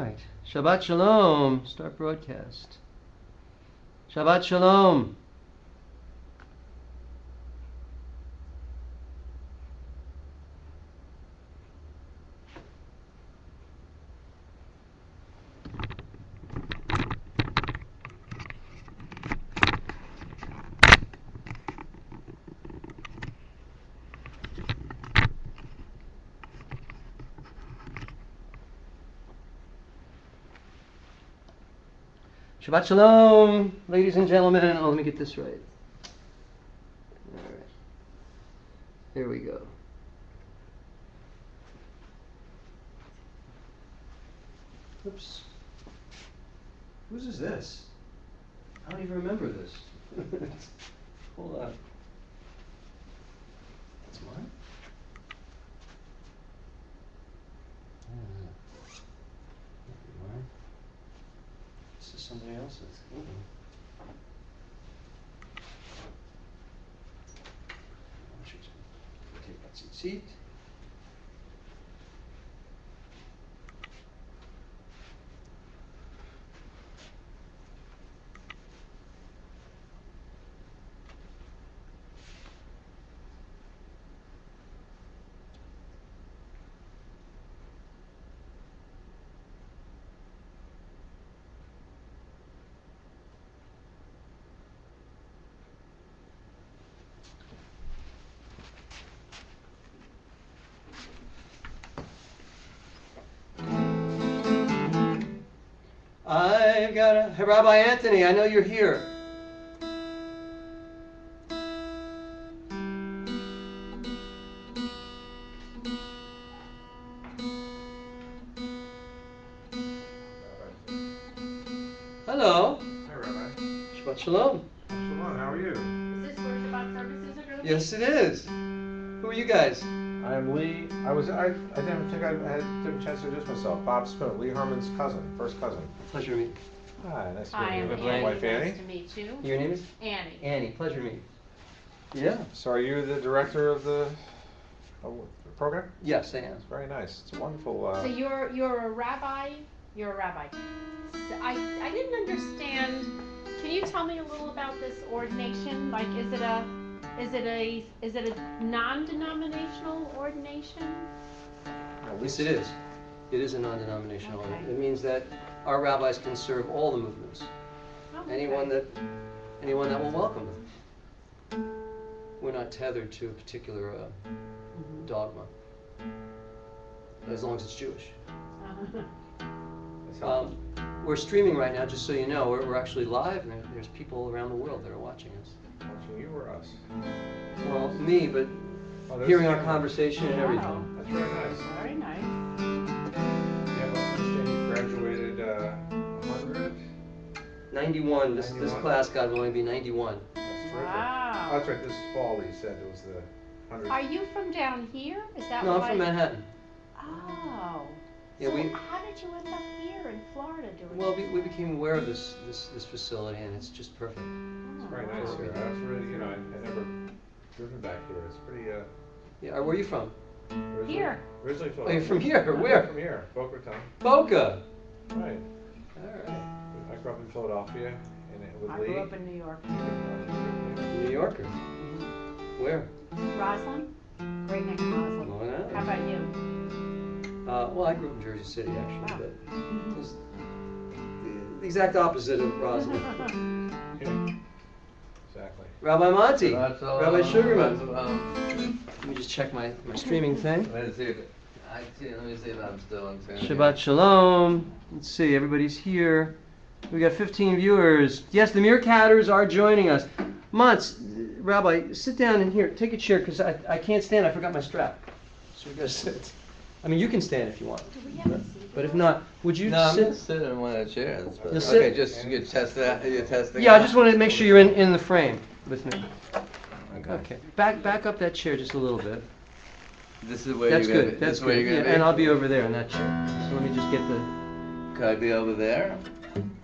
right. Shabbat Shalom. Start broadcast. Shabbat Shalom. Shabbat Shalom, ladies and gentlemen. Oh, let me get this right. All right. Here we go. Oops. Whose is this? I don't even remember this. Hold on. That's mine? Mine? This is somebody else's. Take that seat. I've got a Rabbi Anthony, I know you're here. Hello. Hi, Rabbi. Shabbat Shalom. Shalom, how are you? Is this where Shabbat services are going to be? Yes, it is. Who are you guys? I'm Lee. I didn't think I had a chance to introduce myself. Bob Spoon, Lee Herman's cousin, first cousin. Pleasure to meet you. Hi, nice to Hi, meet I'm you. Annie. My wife Annie. Nice to meet you. Your name is? Annie. Annie. Pleasure to meet you. Yeah. So are you the director of the program? Yes, I am. It's very nice. It's a wonderful. So you're a rabbi. You're a rabbi. So I didn't understand. Can you tell me a little about this ordination? Like, is it a non-denominational ordination? Yes, it is. It is a non-denominational. Okay. It means that our rabbis can serve all the movements. Oh, okay. Anyone that will welcome them. We're not tethered to a particular dogma, as long as it's Jewish. We're streaming right now, just so you know. We're actually live, and there's people around the world that are watching us. Watching you or us? Well, me, but hearing our conversation and everything. That's very nice. Very nice. Yeah, well, you graduated 100? 91. This 91. class, God willing, be 91. That's terrific. Wow. Oh, that's right. This fall, you said it was the 100. Are you from down here? Is that No, why? I'm from Manhattan. Oh. Yeah, So we. how did you end up here in Florida doing Well, this? we became aware of this facility, and it's just perfect. It's very nice here. I was really, I never driven back here. It's pretty. Yeah, where are you from? Here. Originally Oh, you're from here. Where? From here, Boca Raton. Boca. Right. All right. I grew up in Philadelphia, with I Lee. grew up in New York. New Yorker. Where? Roslyn? Great neck of Roslyn. Oh, yeah. How about you? Well, I grew up in Jersey City, actually, Wow. but it was the exact opposite of Roslyn. Yeah. Exactly. Rabbi Monty. Rabbi Sugarman. Let Let me just check my streaming thing. me see if I'm still on screen. Shabbat Shalom. Let's see, everybody's here. We got 15 viewers. Yes, the Meerkatters are joining us. Montz, Rabbi, sit down in here. Take a chair, because I can't stand. I forgot my strap. So we got to sit. I mean, you can stand if you want. Do we have a seat? But if not, would you No, I'm sit? gonna sit in one of the chairs. But You'll okay, sit? just you test that. You're testing. Yeah, I out? just wanted to make sure you're in the frame with me. Okay. Okay. Back up that chair just a little bit. This is where That's you're gonna good. be. That's this is where good. you're Yeah, gonna and be. I'll be over there in that chair. So let me just get the. Could I be over there?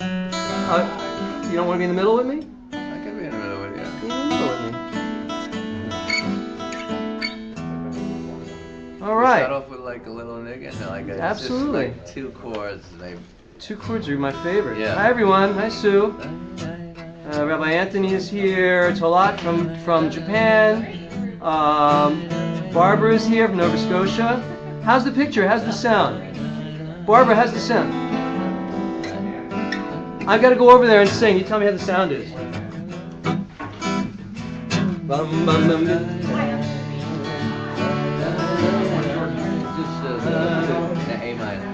You don't want to be in the middle with me? I could be in the middle with you. Be in the middle with me. All We right. Start off with like a little nigga? No, like it's Absolutely. just like 2 chords. And they... 2 chords are my favorite. Yeah. Hi everyone. Hi Sue. Rabbi Anthony is here. Talat from Japan. Barbara is here from Nova Scotia. How's the picture? How's the sound? Barbara, how's the sound? I've got to go over there and sing. You tell me how the sound is. Bum, bum, bum, bum. Just the A minor.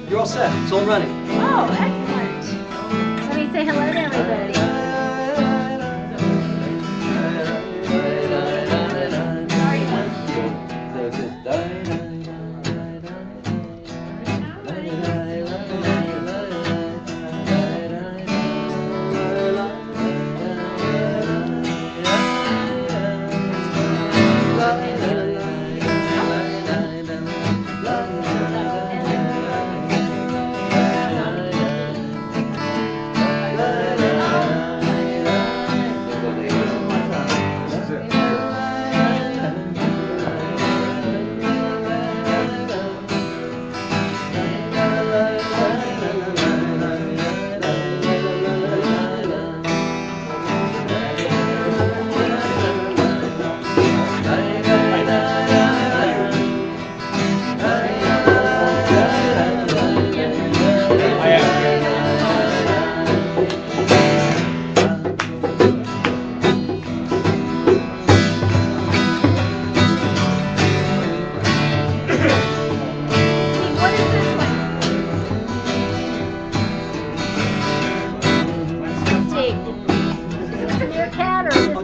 You're all set. It's all running. Oh, excellent. Let me say hello to everybody.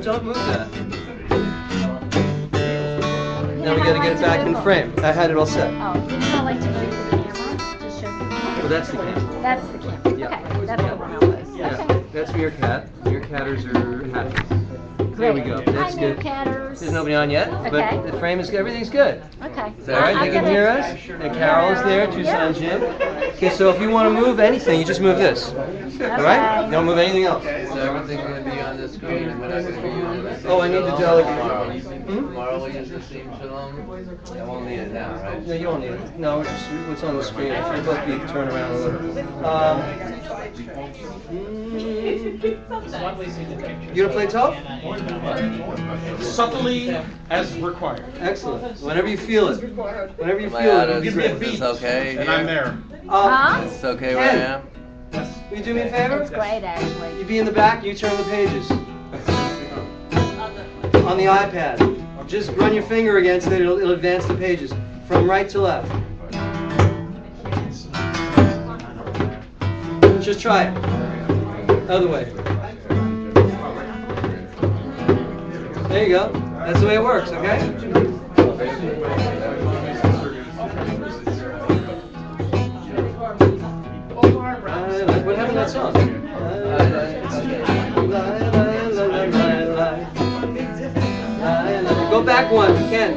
Don't move that. Now we gotta get it back in frame. I had it all set. Oh, you know I like to move the camera to show the camera. Well, that's the camera. That's the camera. Yeah. Okay, that's the one I was. Yeah, Okay. that's meerkat. Meerkatters are happy. There we go. Great. That's Hi, good. Meerkatters. There's nobody on yet, Okay. but the frame is good. Everything's good. Okay. Is that right? I'm You can gonna- hear us? And Carol is there, Tucson Jim. Okay, so if you want to move anything, you just move this. All right? Okay. Don't move anything else. So everything's going to be on the screen. We're not going to be using the Oh, I need to Shalom delegate. tomorrow. Hmm? Tomorrow we'll use the theme Shalom. I won't need it now, right? No, you don't need it. No, it's just what's on the screen. If you're both be turn around a little. You gonna play tough? Subtly as required. Excellent. Whenever you feel it. Whenever you Am I feel out it, of it'll be Give me a great. beat. Is this okay? And here? I'm there. Huh? It's okay where I Ken. am? Will you do me a favor? It's great, actually. You be in the back, you turn the pages. On the iPad. Just run your finger against it, it'll advance the pages. From right to left. Just try it. Other way. There you go. That's the way it works, okay? What happened to that song? Go back one, Ken.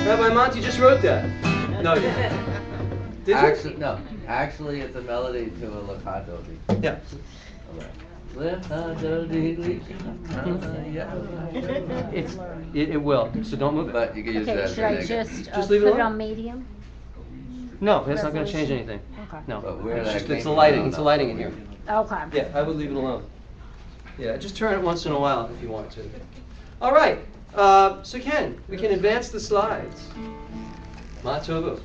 Rabbi Monty just wrote that. No, you didn't. Did you? Actually, no. Actually, it's a melody to a legato beat. Yeah. It will. So don't move it. But you can use Okay, that should I as just leave it put it alone? on medium? No, that's not going to change anything. Okay. No. But where It's that just it's came the lighting. from, It's the no. lighting in here. Okay. Yeah, I would leave it alone. Yeah, just turn it once in a while if you want to. All right. So Ken, we can advance the slides. Ma tovu.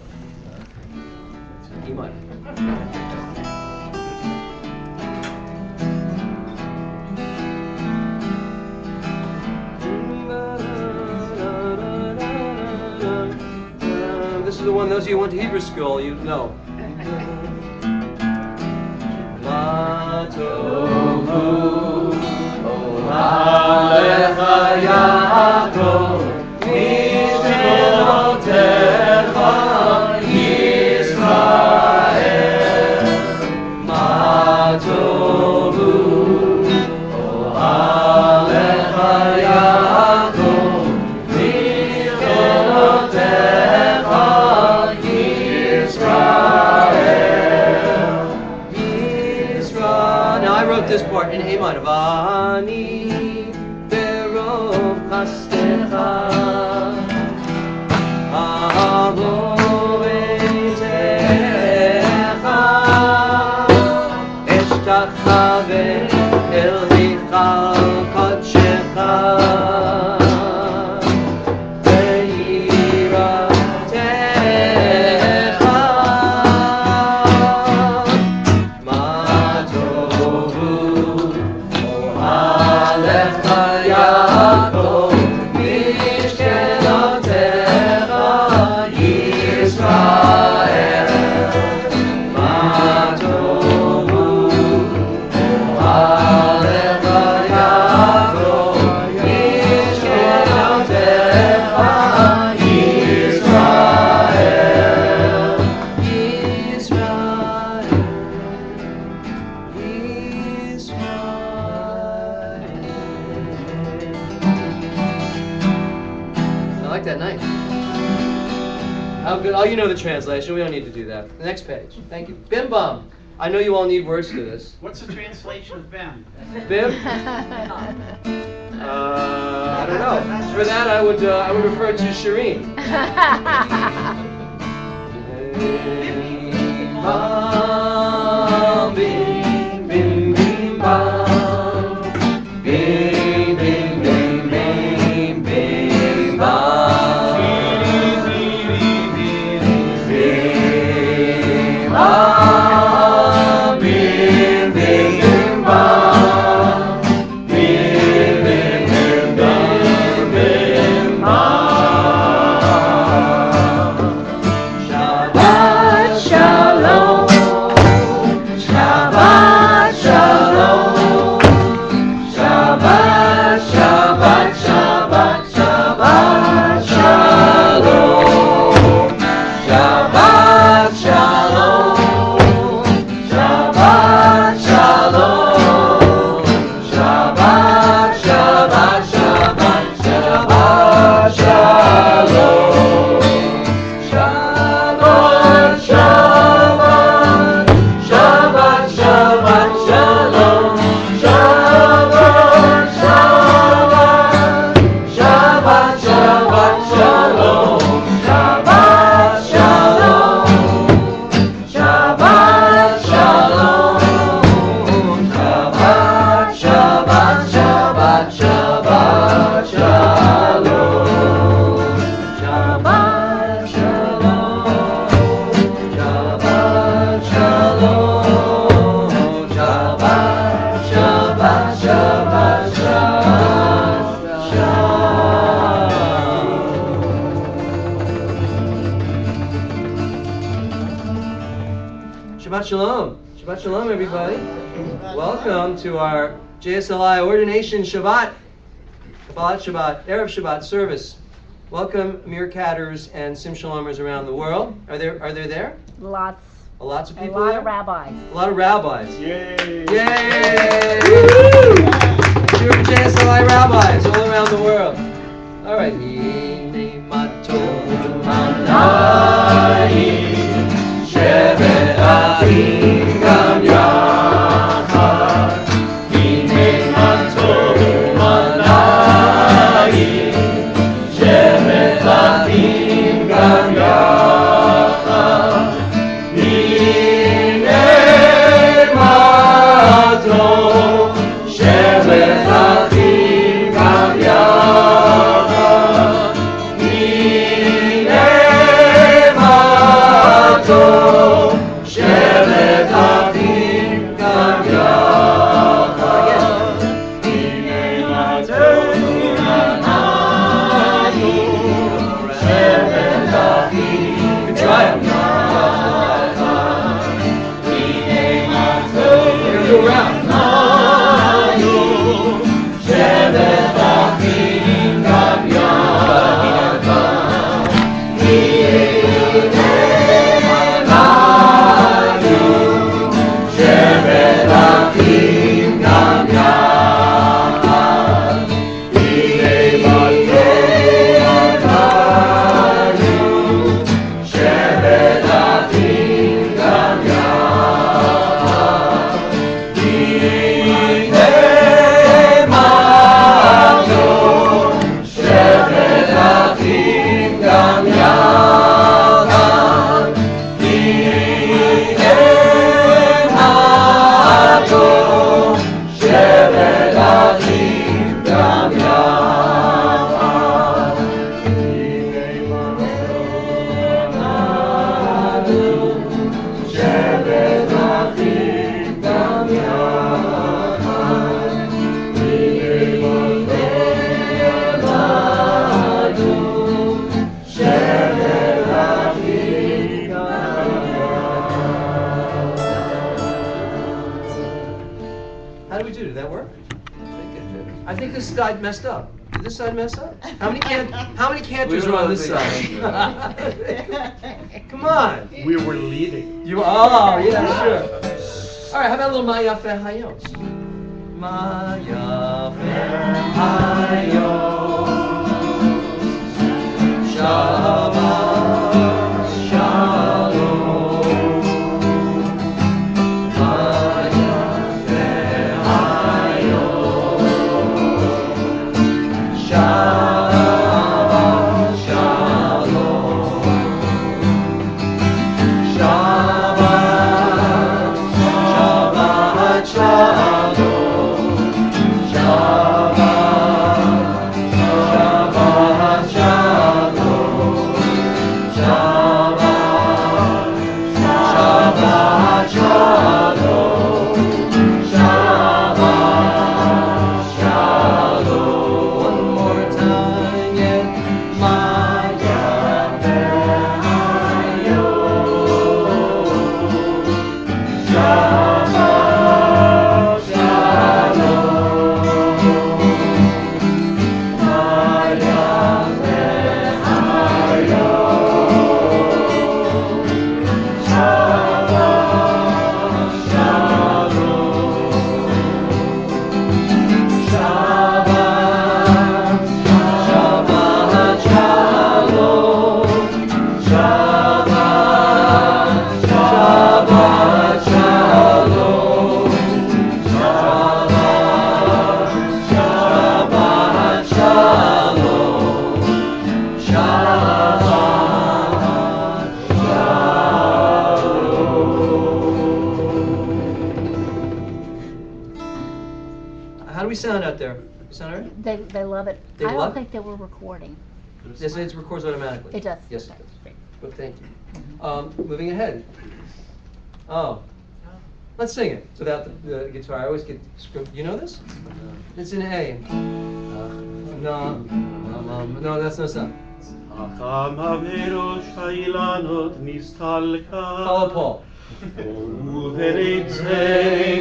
E minor. This is the one, those of you who went to Hebrew school, you know. Ma tovu, alecha Yaakov, mishkelotecha Yisrael. Ma tovu, alecha Yaakov, mishkelotecha Yisrael. Yisrael. Now I wrote this part in A minor. Vani berov chastecha avo beitecha eshtachave el hichal kodshecha ve'yiratecha ma tovu alecha Yaakov mishkelotecha Yisrael. Ma tovu alecha Yaakov mishkelotecha Yisrael. I like that knife. How good? Oh, you know the translation. We don't need to do that. The next page. Thank you. Bim bum. I know you all need words to this. What's the translation of Ben? Bim? I don't know. For that, I would refer to Shireen. Shabbat Shalom. Shabbat Shalom, everybody. Welcome to our JSLI Ordination Shabbat, Kabbalat Shabbat, Erev Shabbat service. Welcome, Meerkatters and Sim Shalomers around the world. Are there there? Lots. Lots of A people lot there? of rabbis. A lot of rabbis. Yay! Yay! Pure JSLI rabbis all around the world. All right. How do we do? Did that work? I think this side messed up. Did this side mess up? How many cantors are on this side? Come on. We were leading. You are. Oh, yeah, sure. All right, how about a little Mayafe Hayos? Mayafe Hayos. Shabbat Shalom. Mayafe Hayos. Shabbat Shalom. Shabbat Shalom. How do we sound out there? We sound all right? They love it. They I love don't it? think they were recording. Yes, it records automatically. It does. Yes, it does. Well, thank you. Moving ahead. Oh, let's sing it without the guitar. I always get script. You know this? It's in A. No, that's no sound. Follow Paul. ונצא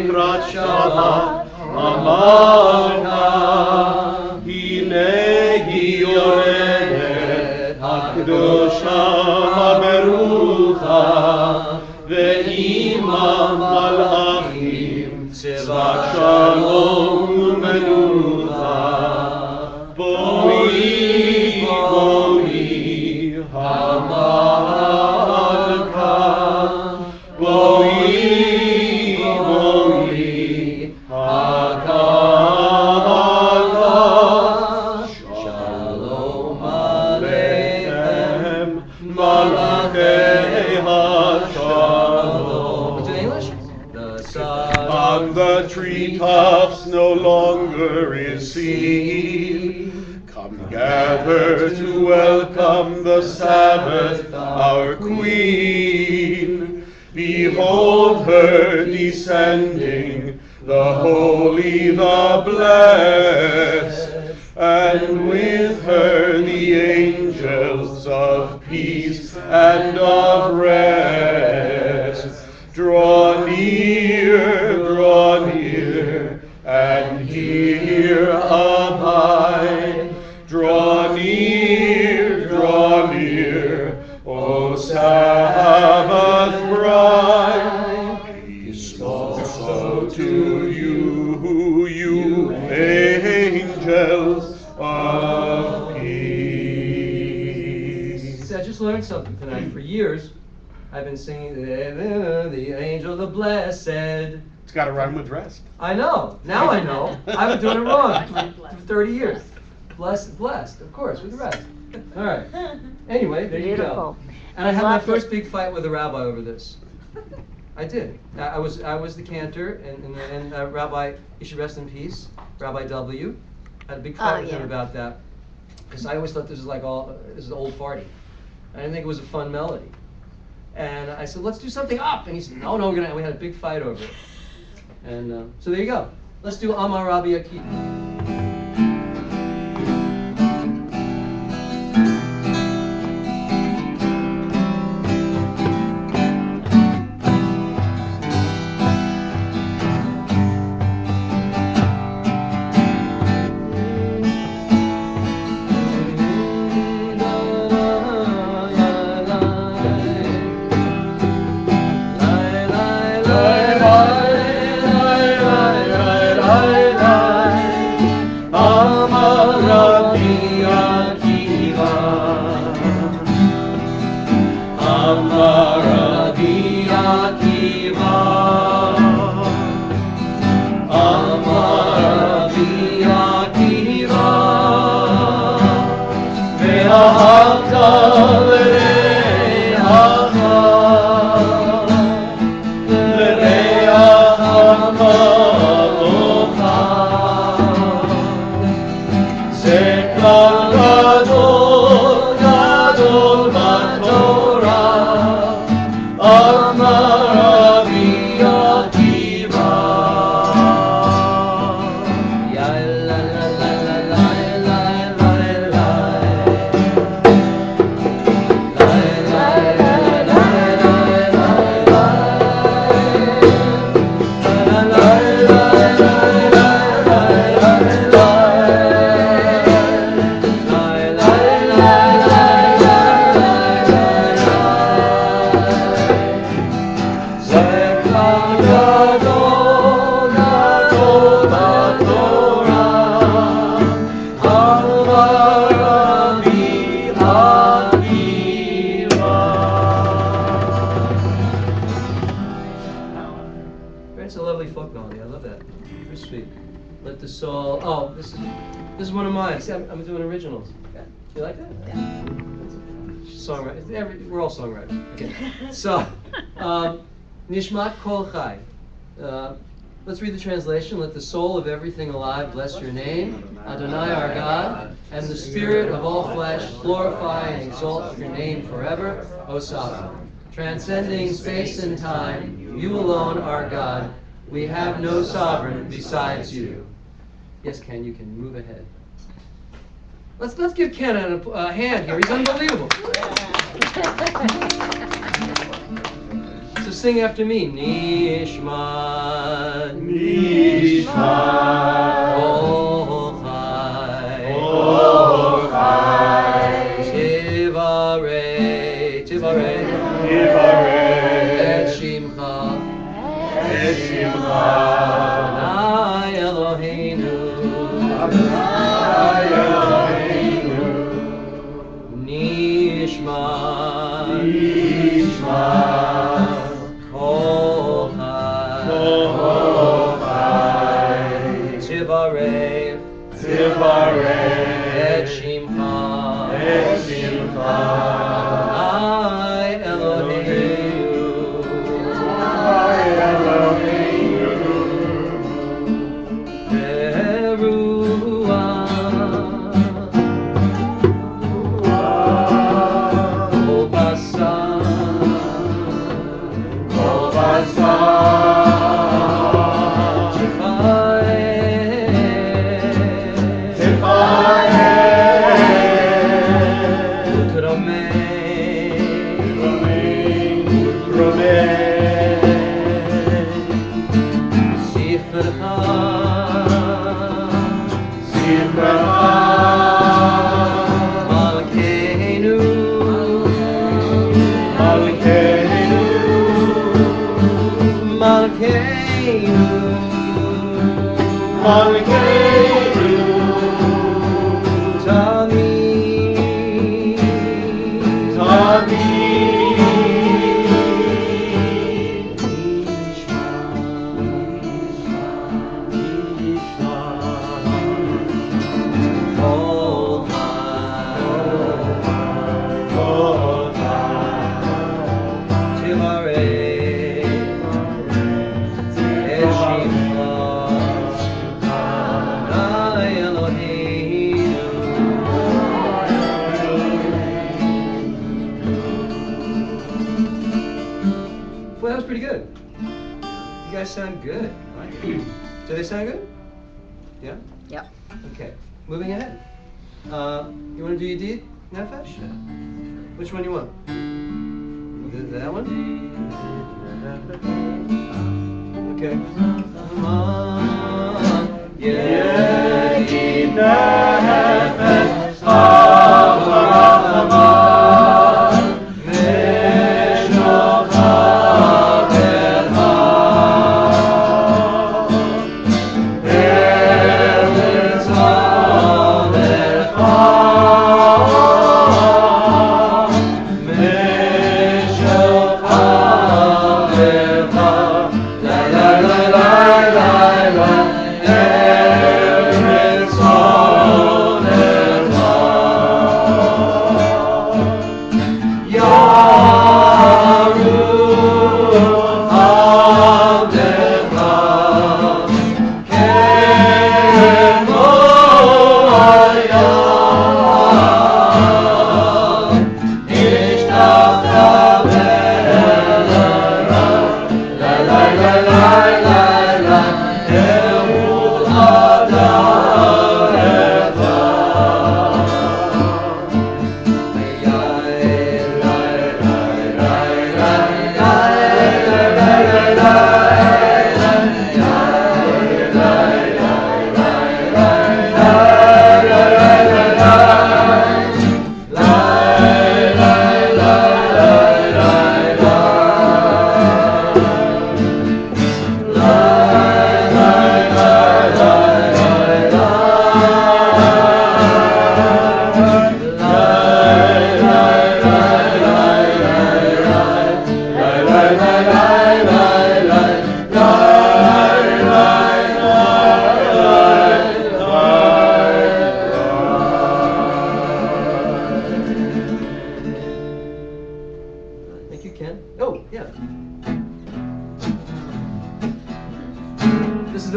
לקראת שבת המלכה, הנה היא יורדת הקדושה הברוכה, ועמה מלאכים צבא שלום ומנוחה. בואי בואי המלכה, בואי בואי הקהלה, שלום עליכם מלאכי השלום. What's in English? On the treetops no longer is seen. Come gather to welcome the Sabbath, our Queen. Behold her descending, the holy, the blessed, and with her the angels of peace and of rest. Draw near, and here abide. Draw near, O Sabbath bride. Peace also to you, you angels of peace. See, I just learned something tonight. For years, I've been singing the angel, the blessed. It's got to rhyme with rest. I know. Now I know. I've been doing it wrong for 30 years. Blessed, of course, with the rest. All right. Anyway, there you go. Beautiful. And I had my Loved it. first big fight with a rabbi over this. I did. I was the cantor, and Rabbi, he should rest in peace, Rabbi W. I had a big fight with him yeah. about that, because I always thought this was this is old farty. I didn't think it was a fun melody. And I said, let's do something up. And he said, no, we had a big fight over it. And so there you go. Let's do Amar Rabbi Akiva. This is one of mine. See, I'm doing originals. You like that? Yeah. Songwriters. We're all songwriters. Okay. So, Nishmat Kol Chai. Let's read the translation. Let the soul of everything alive bless your name, Adonai our God, and the spirit of all flesh glorify and exalt your name forever, Hosanna. Transcending space and time, you alone are God. We have no sovereign besides you. Yes, Ken, you can move ahead. Let's give Ken a hand here. He's unbelievable. So sing after me. Nishma. Nishma. Oh, Chai. Oh, Chai. Tivarei. Tivarei. Tivarei. Et Shimcha. Et Shimcha. Adonai Eloheinu. Adonai Eloheinu. Nishma. Nishma. Kol Chai. Kol Chai. Tivarei. Tivarei. Et Shimcha. Et Shimcha. Adonai Eloheinu. Adonai Eloheinu. Well, that was pretty good. You guys sound good. I like it. Do they sound good? Yeah? Yep. Okay. Moving ahead. You want to do your deed, Nefesh? Which one do you want? That one? Okay. Come on. Yeah.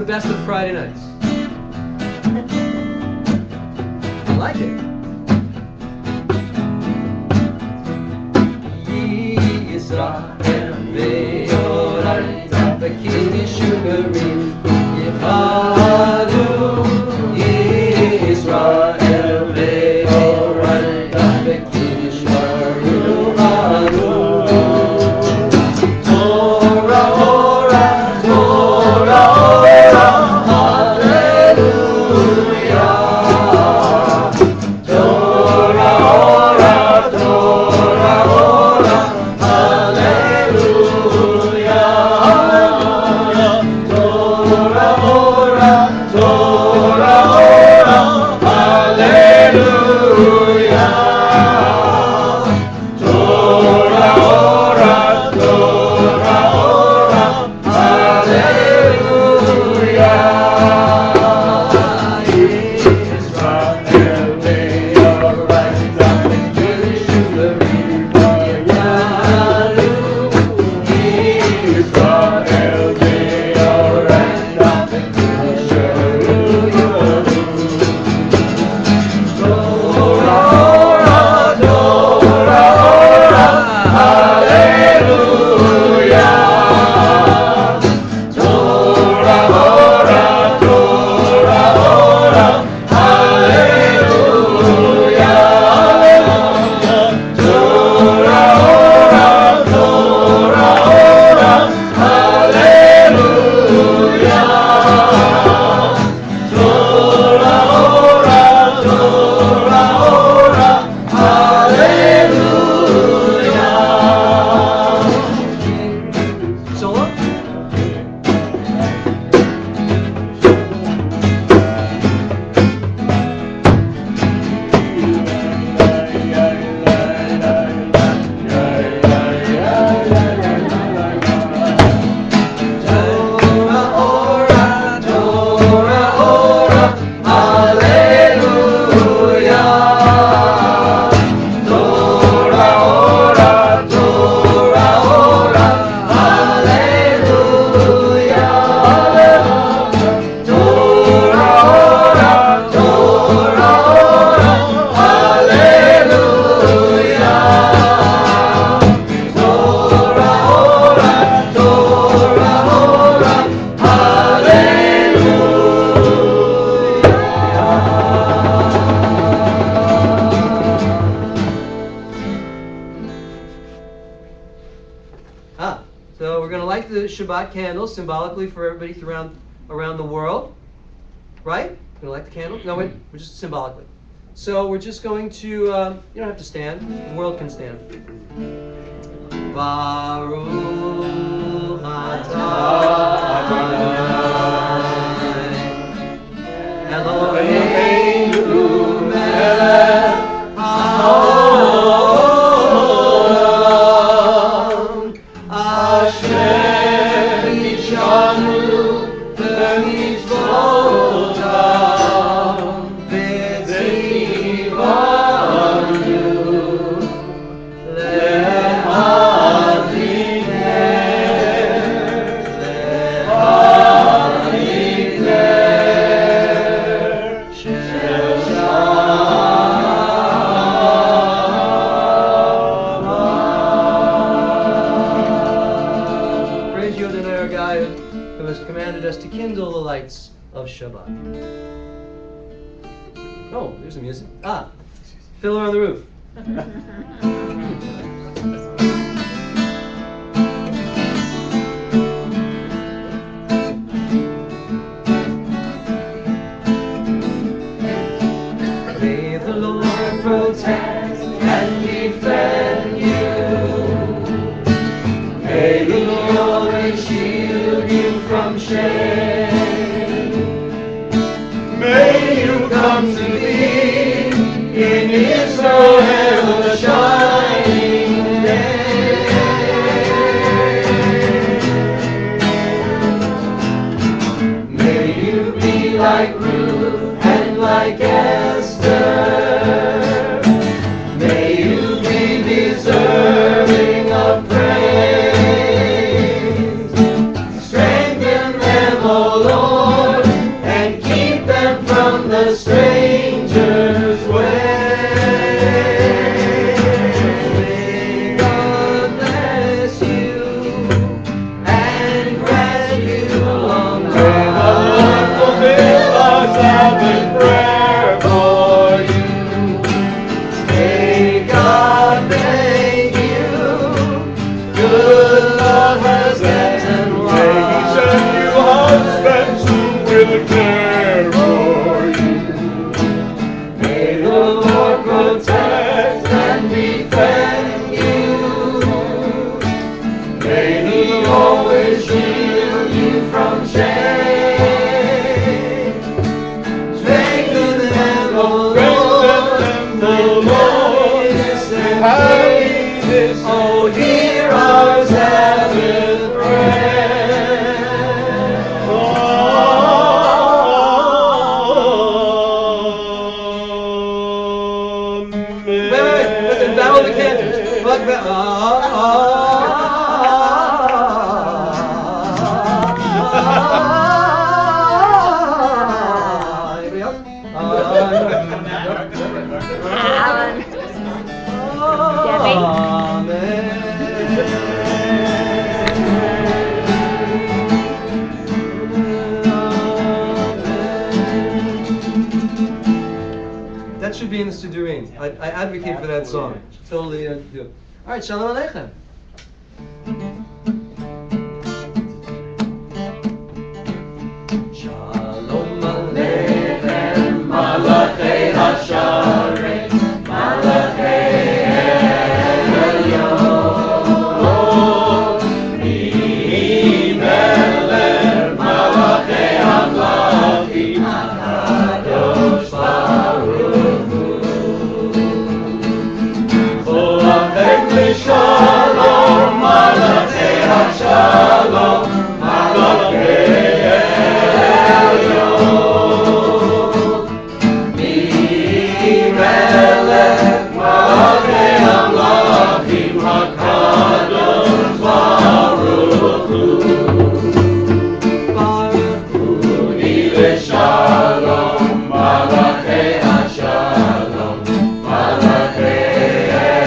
Best of Friday nights. I like it. Yisrael ve'oraita v'kini shugarim yichadu Yisrael ve'oraita v'kini shugarim yichadu So we're going to light the Shabbat candles symbolically for everybody around the world. Right? We're going to light the candles? No, wait. We're just symbolically. So we're just going to, you don't have to stand. The world can stand. Baruch atah Eloheinu melech haolam asher nishanu b'mitzvotav v'tzivanu us to kindle the lights of Shabbat. Oh, there's the music. Fiddler on the Roof. May the Lord protect and defend you. May the Lord shield you from shame. May you come to be in Israel the shining day. May you be like Ruth and like Esther. May you be deserving of praise. Strengthen them, O Lord, and keep them from the stranger's way. May God bless you and grant you long life. May the Lord fulfill our Sabbath prayer for you. May God make you good lovers and wives. May He send you husbands who will care for you. May the Lord protect and defend you. May He always shield you from shame. Strengthen them, O Lord, the Lord is their praise. Oh, hear our Sabbath prayer. Wait, listen, battle the cantors. Anybody else? Alan. Debbie. That should be in the Siddurim. I advocate for that song. Totally do it. All right, Shalom Aleichem. Shalom Aleichem, Malachei Hasharei, Malachei Elyon, Melech, Malachei Hamlachim, HaKadosh Baruch Hu. Shalom, Malachei HaShalom, Malachei Elyon, Melech, Malachei Hamlachim, HaKadosh Baruch Hu. Baruch Hu Shalom, Malachei HaShalom, Malachei Elyon.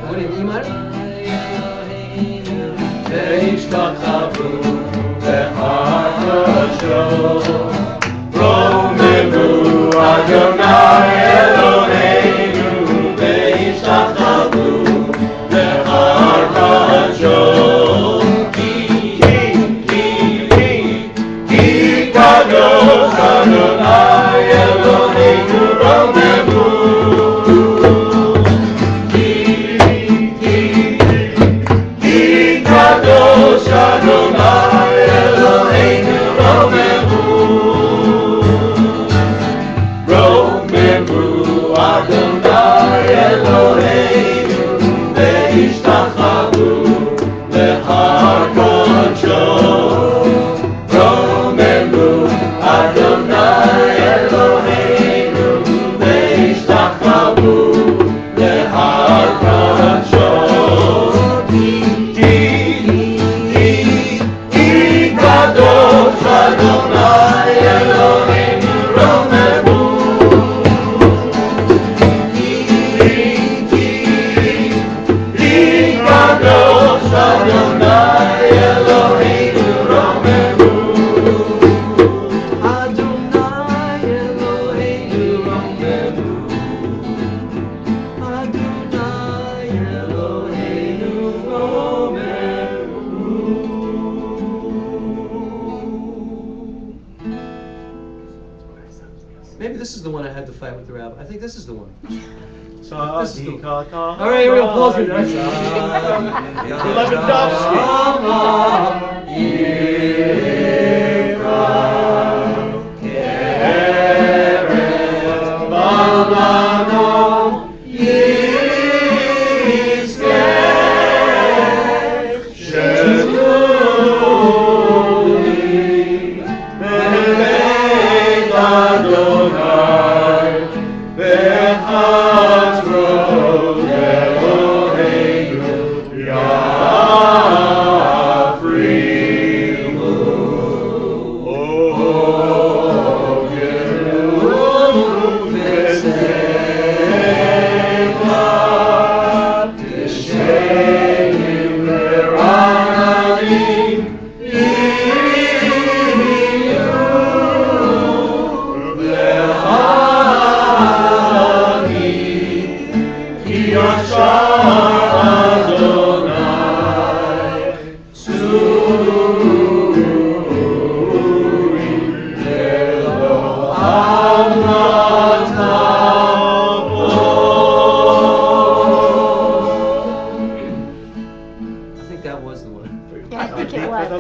What do you mean, והשתחוו בהר רוממו אדוני אלוהינו והשתחוו בהר כי קדוש אדוני אלוהינו רוממו קדוש אדוני אלוהינו רוממו אדוני אלוהינו והשתחוו להר קודשו רוממו אדוני אלוהינו והשתחוו להר קודשו קדוש אדוני אלוהינו רוממו קדוש אדוני אלוהינו רוממו אדוני אלוהינו רוממו אדוני אלוהינו Maybe this is the one I had to fight with the rabbi. I think this is the one. All All right, here we go. Paul's good.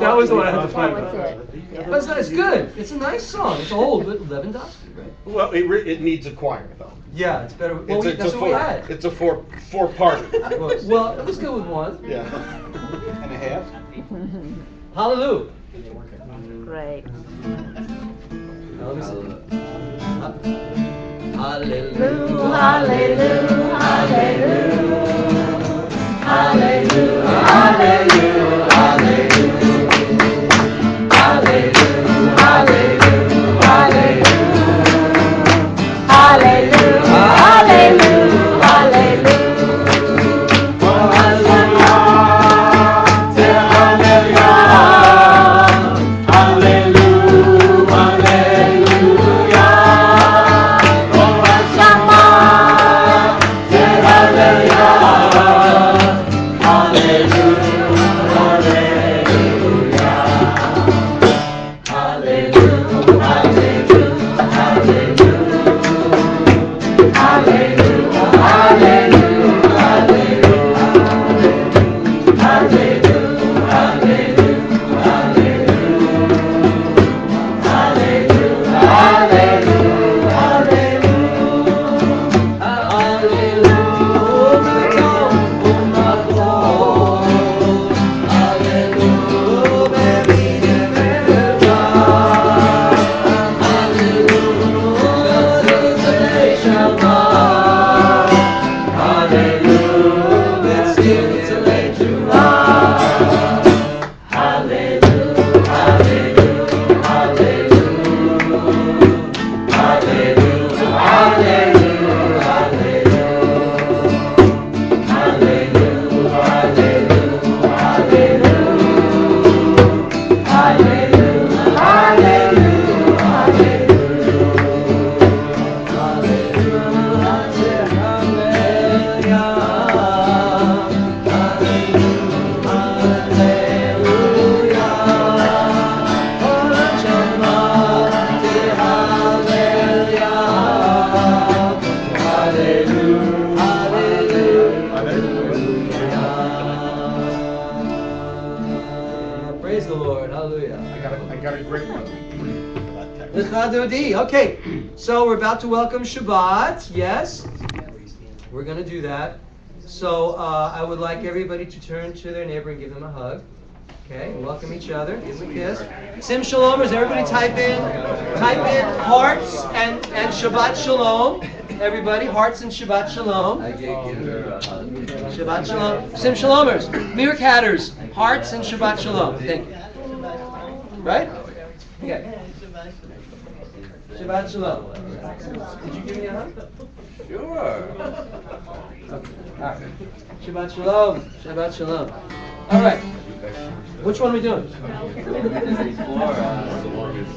That was the one I had to fight That with. was it. Yeah. But it's good. It's a nice song. It's old, but Lewandowski, right? Well, it needs a choir though. Yeah, it's better. Well, It's that's a what we four. had. It's a four part. Well, let's go with one. Yeah. And a half. Hallelujah. Great. Now, let me see. Hallelujah, hallelujah, hallelujah, hallelujah, hallelujah, hallelujah, hallelujah, hallelujah, hallelujah, hallelujah, hallelujah. got a great one. L'chadodi. Okay, so we're about to welcome Shabbat. Yes, we're going to do that. So I would like everybody to turn to their neighbor and give them a hug. Okay, welcome each other. Give them a kiss. Sim Shalomers, everybody type in hearts and Shabbat Shalom. Everybody, hearts and Shabbat Shalom. I gave her a hug. Shabbat Shalom. Sim Shalomers, Meerkatters, hearts and Shabbat Shalom. Thank you. Right? Okay. Shabbat Shalom. Did you give me a hug? Sure. Okay. All right. Shabbat Shalom. Shabbat Shalom. All right. Which one are we doing? Before the longest.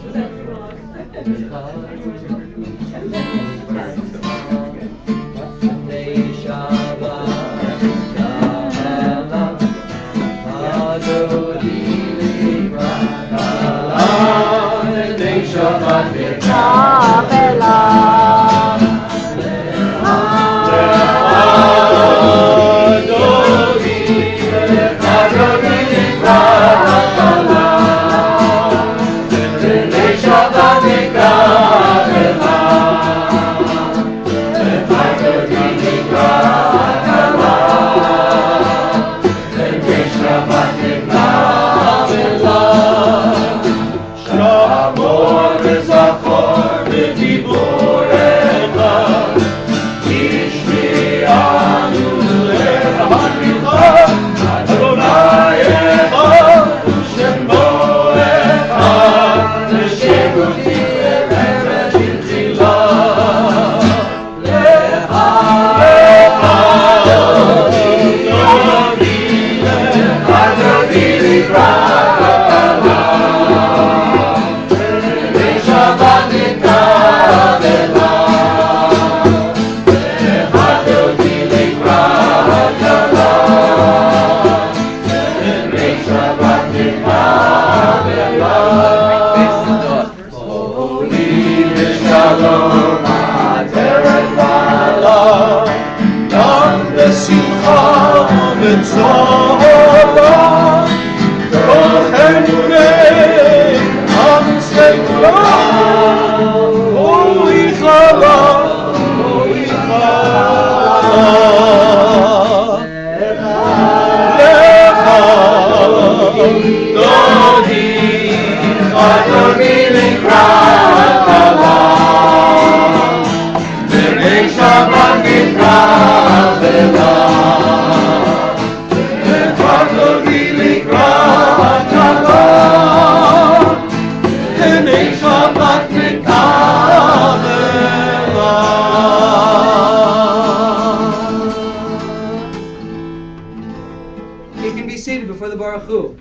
You can be seated before the Baruch Hu.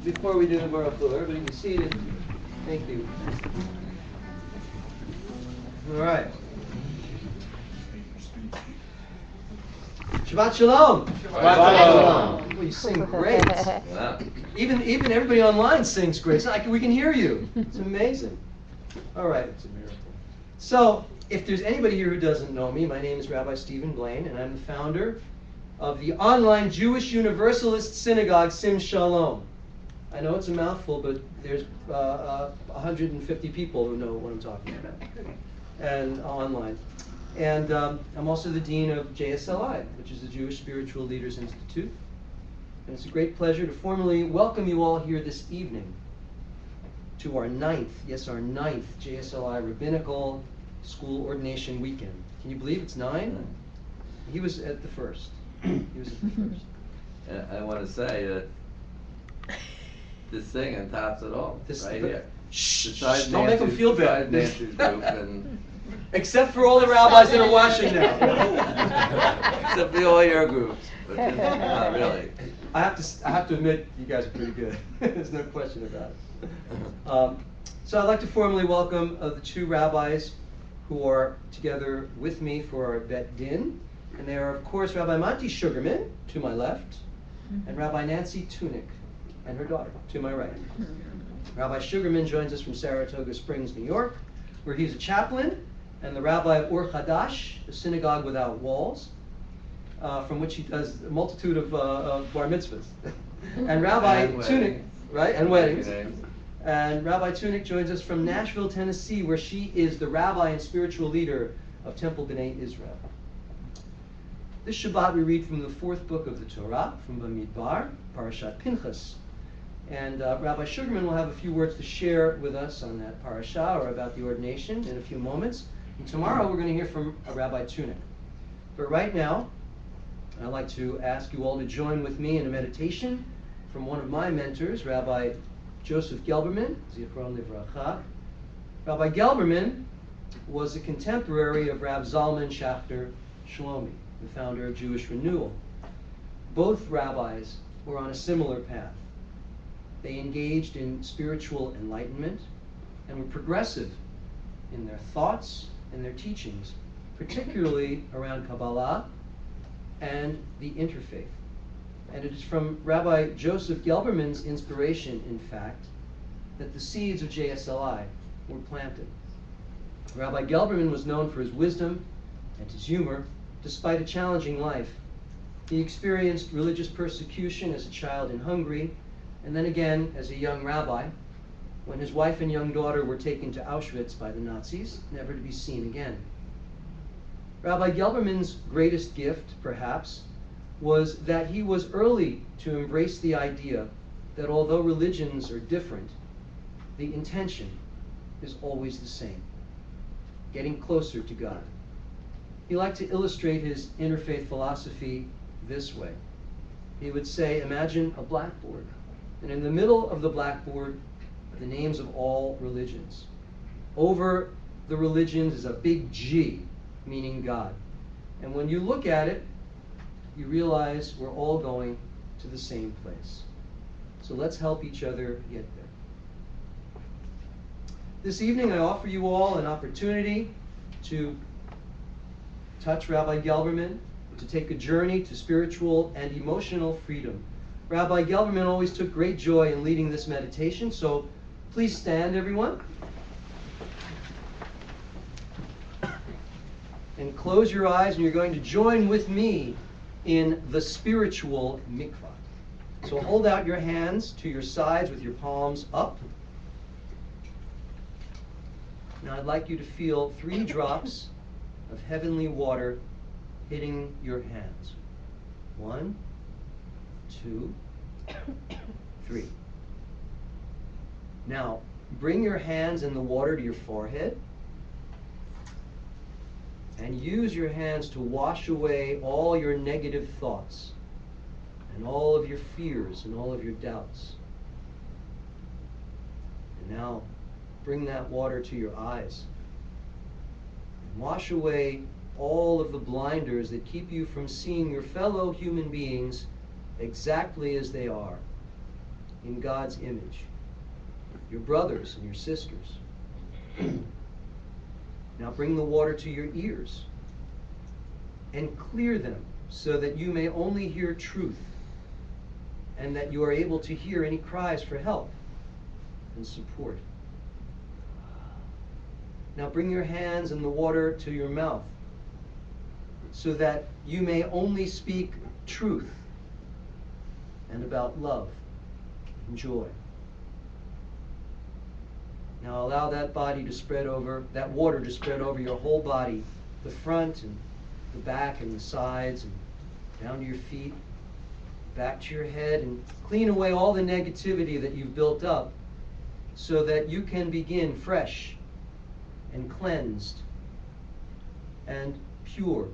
Before we do the Baruch Hu, everybody be seated. Thank you. All right. Shabbat Shalom. Shabbat Shalom. Oh, you sing great. Wow. Even everybody online sings great. It's like we can hear you. It's amazing. All right. So, if there's anybody here who doesn't know me, my name is Rabbi Stephen Blaine, and I'm the founder of the online Jewish Universalist Synagogue, Sim Shalom. I know it's a mouthful, but there's 150 people who know what I'm talking about, and online. And I'm also the dean of JSLI, which is the Jewish Spiritual Leaders Institute. And it's a great pleasure to formally welcome you all here this evening to our ninth JSLI Rabbinical School Ordination Weekend. Can you believe it's 9? He was at the first. And I want to say that this singing tops it all, right here. Shh, Besides don't make them feel bad. Nancy's group and Except for all the rabbis that are watching now. except for all your groups, but not really. I have to admit, you guys are pretty good. There's no question about it. So I'd like to formally welcome the two rabbis who are together with me for our Bet Din. And they are, of course, Rabbi Monty Sugarman, to my left, and Rabbi Nancy Tunick, and her daughter, to my right. Rabbi Sugarman joins us from Saratoga Springs, New York, where he's a chaplain and the rabbi of Ur Chadash, the Synagogue Without Walls, from which he does a multitude of bar mitzvahs. And Rabbi Tunick, right, and weddings. And Rabbi Tunick joins us from Nashville, Tennessee, where she is the rabbi and spiritual leader of Temple B'nai Israel. This Shabbat we read from the fourth book of the Torah, from Bamidbar, Parashat Pinchas. And Rabbi Sugarman will have a few words to share with us on that parasha, or about the ordination, in a few moments. And tomorrow we're going to hear from Rabbi Tunick. But right now, I'd like to ask you all to join with me in a meditation from one of my mentors, Rabbi Joseph Gelberman, Zichron Livracha. Rabbi Gelberman was a contemporary of Rav Zalman Schachter Shlomi, the founder of Jewish Renewal. Both rabbis were on a similar path. They engaged in spiritual enlightenment and were progressive in their thoughts and their teachings, particularly around Kabbalah and the interfaith. And it is from Rabbi Joseph Gelberman's inspiration, in fact, that the seeds of JSLI were planted. Rabbi Gelberman was known for his wisdom and his humor, despite a challenging life. He experienced religious persecution as a child in Hungary, and then again as a young rabbi, when his wife and young daughter were taken to Auschwitz by the Nazis, never to be seen again. Rabbi Gelberman's greatest gift, perhaps, was that he was early to embrace the idea that although religions are different, the intention is always the same, getting closer to God. He liked to illustrate his interfaith philosophy this way. He would say, imagine a blackboard, and in the middle of the blackboard are the names of all religions. Over the religions is a big G, meaning God. And when you look at it, you realize we're all going to the same place. So let's help each other get there. This evening I offer you all an opportunity to touch Rabbi Gelberman, to take a journey to spiritual and emotional freedom. Rabbi Gelberman always took great joy in leading this meditation, so please stand, everyone. And close your eyes, and you're going to join with me in the spiritual mikvah. So hold out your hands to your sides with your palms up. Now I'd like you to feel 3 drops of heavenly water hitting your hands. 1, 2, 3. Now, bring your hands and the water to your forehead, and use your hands to wash away all your negative thoughts and all of your fears and all of your doubts. And now, bring that water to your eyes and wash away all of the blinders that keep you from seeing your fellow human beings exactly as they are, in God's image, your brothers and your sisters. Now bring the water to your ears and clear them so that you may only hear truth, and that you are able to hear any cries for help and support. Now bring your hands and the water to your mouth so that you may only speak truth and about love and joy. Now allow that body to spread over, that water to spread over your whole body, the front and the back and the sides, and down to your feet, back to your head, and clean away all the negativity that you've built up so that you can begin fresh and cleansed and pure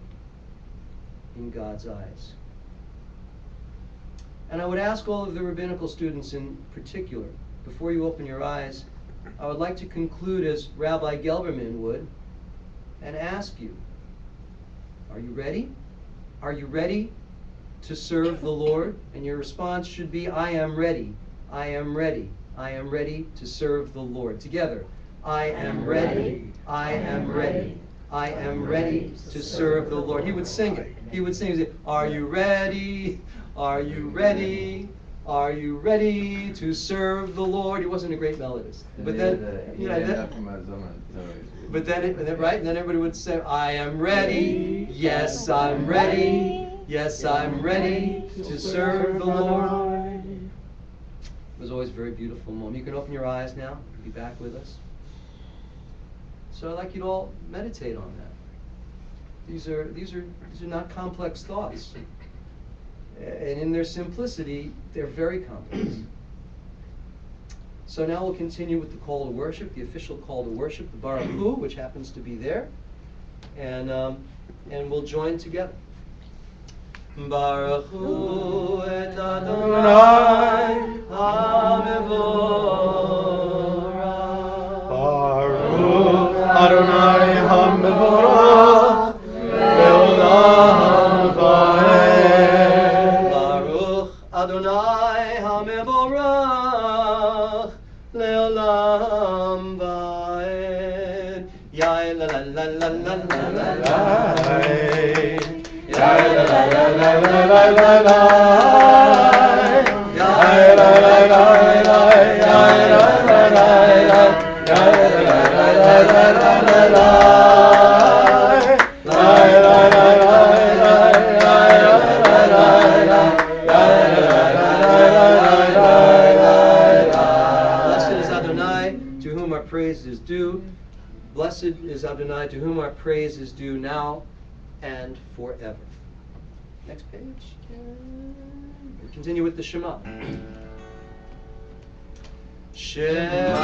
in God's eyes. And I would ask all of the rabbinical students in particular, before you open your eyes, I would like to conclude as Rabbi Gelberman would and ask you, are you ready? Are you ready to serve the Lord? And your response should be, I am ready. I am ready. I am ready to serve the Lord. Together, I am ready. I am ready. I am ready to serve the Lord. He would sing it. He would sing it. Are you ready? Are you ready? Are you ready to serve the Lord? He wasn't a great melodist. But then, right? And then everybody would say, I am ready. Yes, I'm ready. Yes, I'm ready to serve the Lord. was always a very beautiful moment. You can open your eyes now, be back with us. So I'd like you to all meditate on that. These are not complex thoughts. And in their simplicity, they're very complex. So now we'll continue with the call to worship, the official call to worship, the Baruch Hu, which happens to be there. And we'll join together. Baruch Hu et Adonai HaMevorach. Baruch Adonai HaMevorach Le'olam Va'ed. Baruch Adonai HaMevorach Le'olam Va'ed. Yai la la la la la la la la. Yai la la la la la la la la. Yai la la la la. Yai la la la la. Yai la la la la la la. Yai la la la la. Yai la la la la. Yai la la la la. Blessed is Adonai, to whom our praise is due. Blessed is Adonai, to whom our praise is due now and forever. Next page. We continue with the Shema. Shema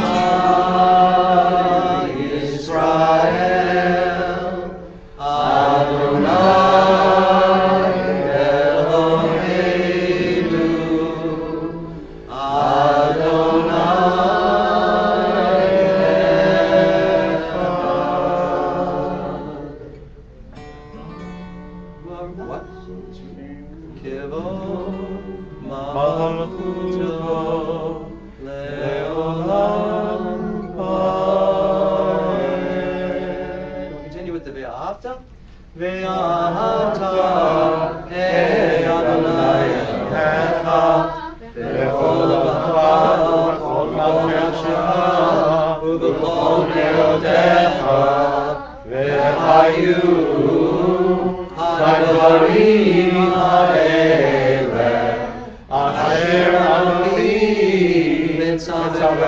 Yisrael, Adonai Eloheinu, Adonai Echad. What? Kivod Malchuto Le'olam Va'ed. We'll continue with the Ve'ahavta. Ve'ahavta et Adonai Elohecha b'chol levavecha u'b'chol nafshecha u'b'chol me'odecha ve'hayu הדברים האלה אשר אנוכי מצווך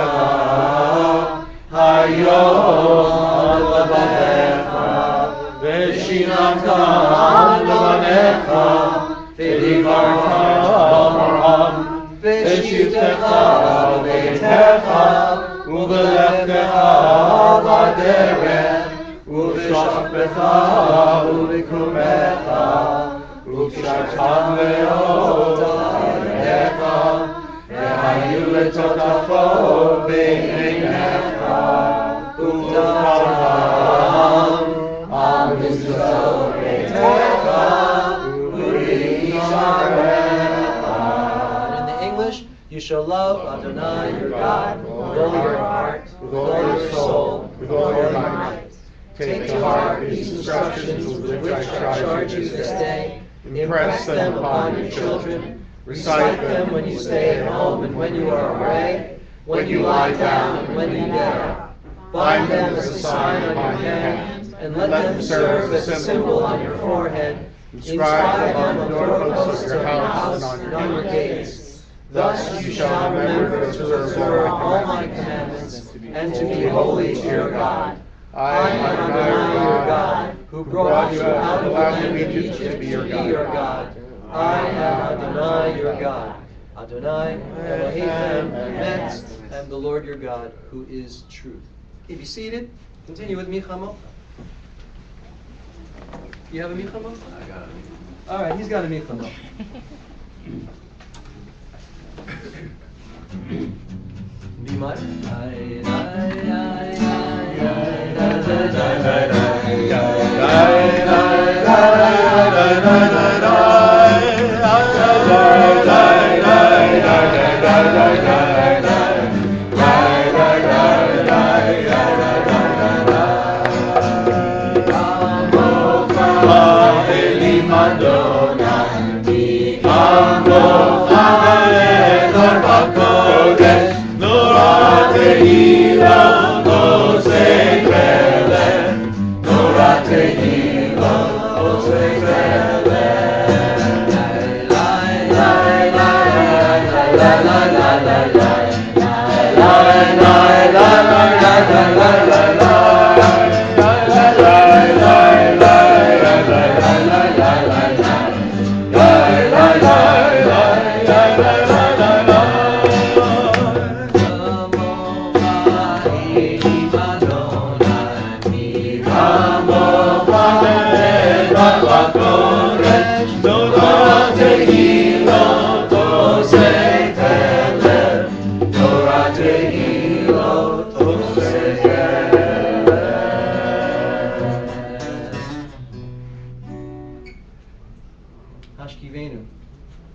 היום על לבביך ושיננת על לבניך ודיברת אמרם בשבתך בביתך ובלכתך בדרך ובשכבך ובקומך ובשרתם מאוד עליך והיו לטוטפות בעיניך ונתתם על מזוזות ביתך ובשעריך. In the English, you shall love Adonai your God with all your heart, with all your soul, with all your might. Take to heart these instructions with which I charge you this day. Impress them upon your children. Recite them when you stay at home and when you are away, when you lie down and when you get up. Bind them as a sign on your hand, and let them serve as a symbol on your forehead. Inscribe them on the doorposts of your house and on your gates. Thus you shall remember to observe all my commandments and to be holy to your God. I am Adonai your God, who brought you out of the land of Egypt to be your God. I am Adonai your God. Adonai Elohim Emet, I am the Lord your God, who is truth. Okay, be seated. Continue with Michamo. You have a Michamo? I got it. All right, he's got a Michamo. B minor. La la la la la Hashkivenu.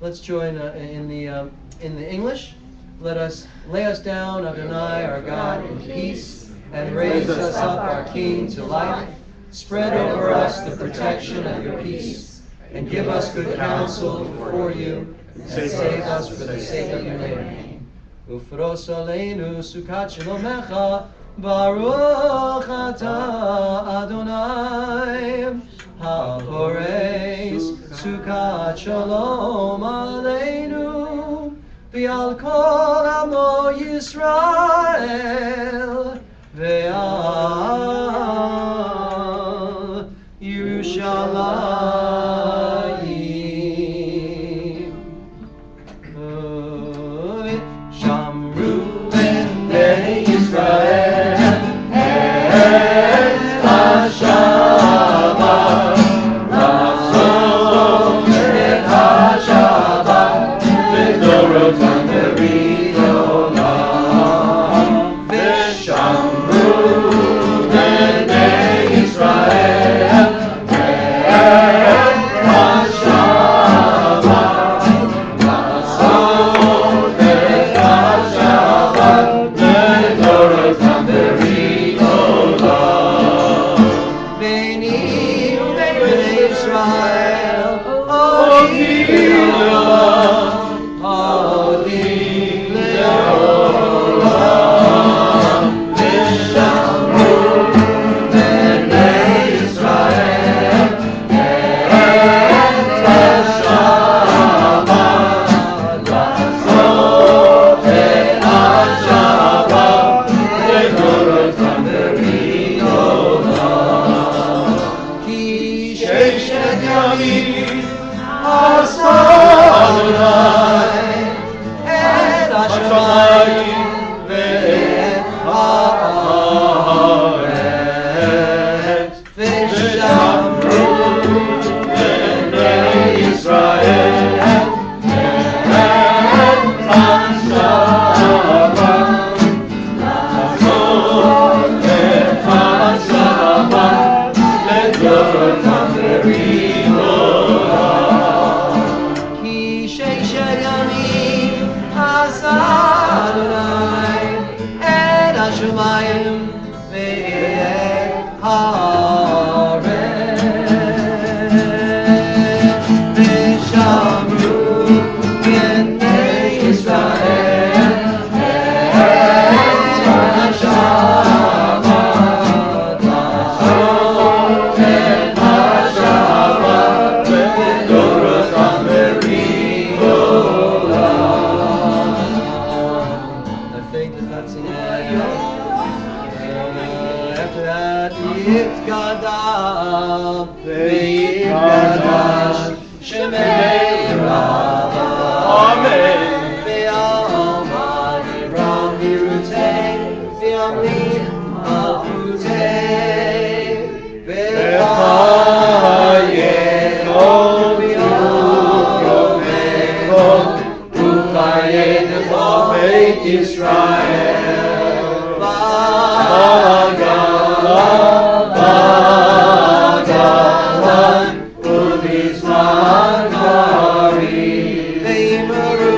Let's join in the English. Let us lay us down, Adonai, our God, in peace, and raise us up, our King, to life. Spread over us the protection of your peace, and give us good counsel before you, and save us for the sake of your name. Ufros aleinu sukat shalomecha, baruch atah Adonai, ha-pores sukat shalom aleinu, v'al kol amo Yisrael, ve'al Yerushalayim. Shamru b'nei Yisrael et ha-Shabbat, la'asot et ha-Shabbat v'dorotam b'ridolam. V'shamru b'nei Yisrael et ha-Shabbat, la'asot et ha-Shabbat v'dorotam b'ridolam. B'nei u'b'nei Yisrael Odim le'olam. V'shamru b'nei Yisrael et ha-Shabbat, la'asot et ha-Shabbat v'dorotam b'ridolam. Ki sheshet yamim asa Adonai et hashamayim ve'et ha'aretz. V'shamru b'nei Yisrael et ha-Shabbat, la'asot et ha-Shabbat v'dorotam b'ridolam. Ki sheishet yamim asa Adonai et hashamayim ve'et ha'aretz. V'shamru b'nei Yisrael et ha-Shabbat, la'asot et ha-Shabbat v'dorotam b'ridolam. I think that's it. After that, Yitkadam, Yitkadash, Shemei Rabbah. Amen. Ve'alma Yivram Yirutei, Ve'amli Ma'utei, Ve'chayecho V'yomecho, U'chayecho Beit Yisrael. V'agalan u'bizman karev v'yimaru.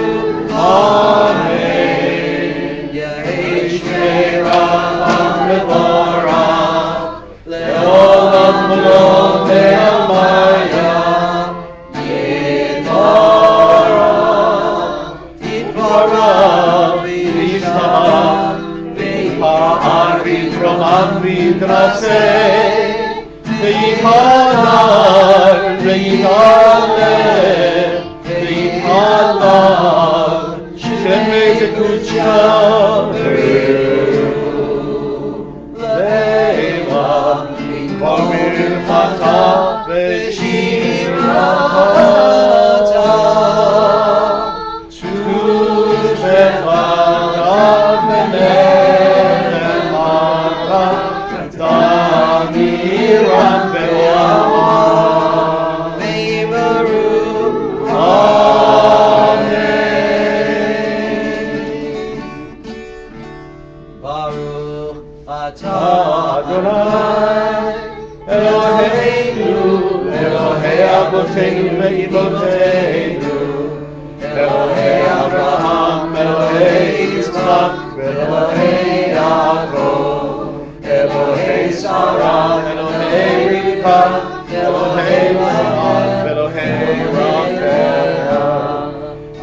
Amen. Yehi Shmei Racham Mevorach, le'olam kulot ve'almayah, Yitbarach, Yitbarach v'yishmach, v'yiha'arit romam v'yidraseh, v'yihadar, v'yihaleh, v'yihalal, shemei kedusha v'ridu, le'eva, mikol mirchata v'shirata, shuv'echa gam v'nehemata, damiram ve'amal. אבותינו ואימותינו, אלוהי אברהם, אלוהי יצחק, ואלוהי יעקב, אלוהי שרה, אלוהי רבקה, אלוהי לאה, ואלוהי רחל.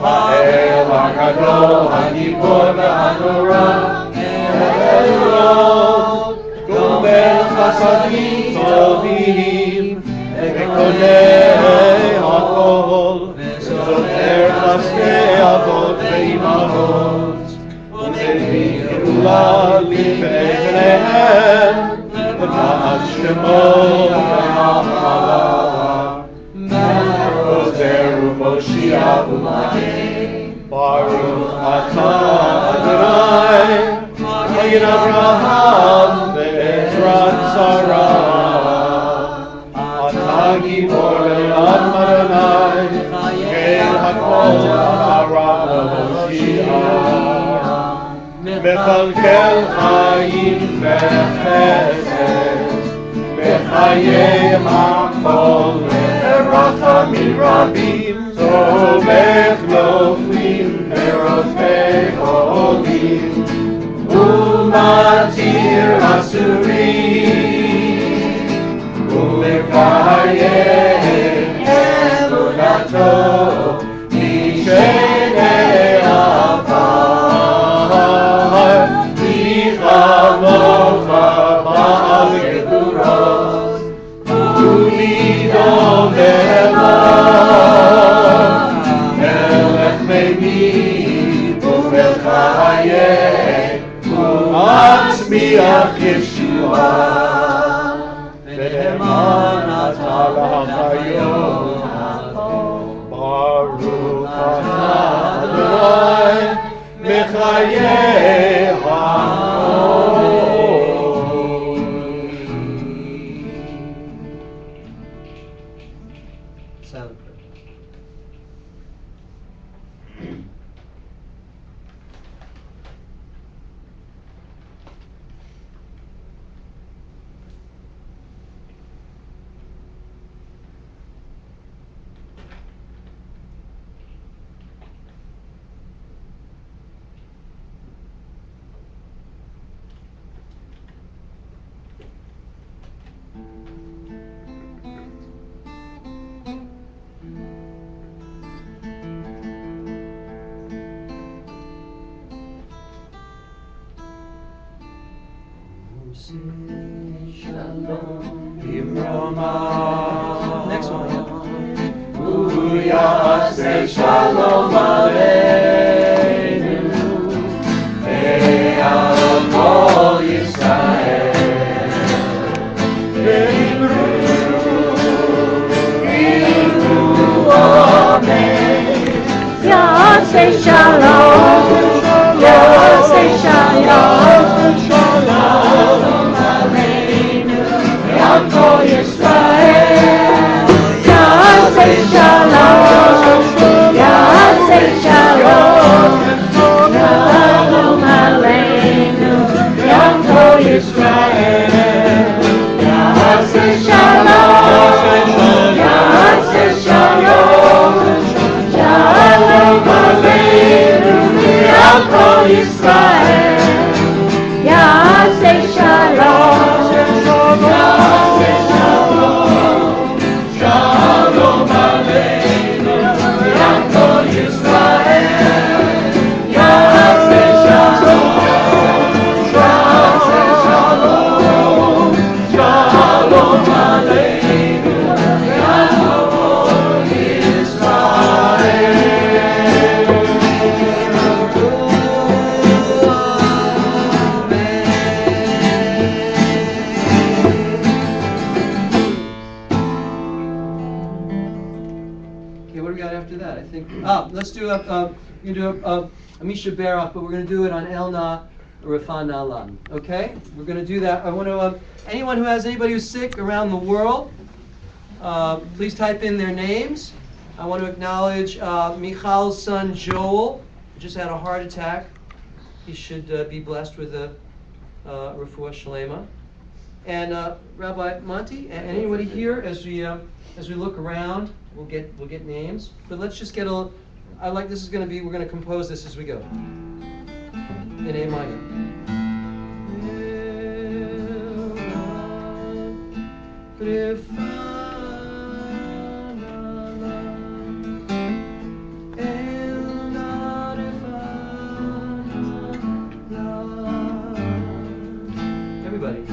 האל הגדול, הגיבור והנורא, אל אלוהים, גומל חסדים טובים, וקונה הכל, וזוכר חסדי אבות ואימהות, ומביא גאולה לפני בניהם, למען שמו והנחלה. מלך עוזר ומושיע ומגן, ברוך אתה אדוני, מגן אברהם ועזרת שרה. אתה גיבור לעם אדוני, כן הכל הרע ומושיע. מכלכל חיים וחסד, בחיי הכל ורחמים רבים, תומך נופלים ורופא חולים, ומתיר אסורים, ומקיים אמונתו, משנה עפר, כמוך בעל גבורות, ולדאוג אליו, מלך ממיד ומלחיי, ומצמיח ישועה, ונאמנת להחיות. ברוך אתה אדוני, מחיי העולם. Silent prayer. Shalom Imrama. Next one. Booyah, say Shalom Aleinu, Ve'al Kol Yisrael. Imru Amen. Yah say shalom, Yah say shalom, Shalom Aleinu, Yah Kol Yisrael. Yah say shalom, Yah say shalom, Shalom Aleinu, Yah Kol Yisrael. Yah say shalom, Yah say shalom, Shalom Aleinu, Yah Kol Yisrael. Yah say shalom, Yah say shalom, Shalom Aleinu, Yah Kol Yisrael. Yah say shalom, Yah say shalom, Shalom Aleinu, Yah Kol Yisrael. Okay, what do we got after that? I think. Let's do a Misha Barach, but we're going to do it on Elna Rafan Alan. Okay, we're going to do that. I want to. Anybody who's sick around the world, please type in their names. I want to acknowledge Michal's son Joel, who just had a heart attack. He should be blessed with a refuah shlema. And Rabbi Monty, and anybody here, as we look around, we'll get names. But let's just get a. I like this is going to be. We're going to compose this as we go. In A minor. Everybody.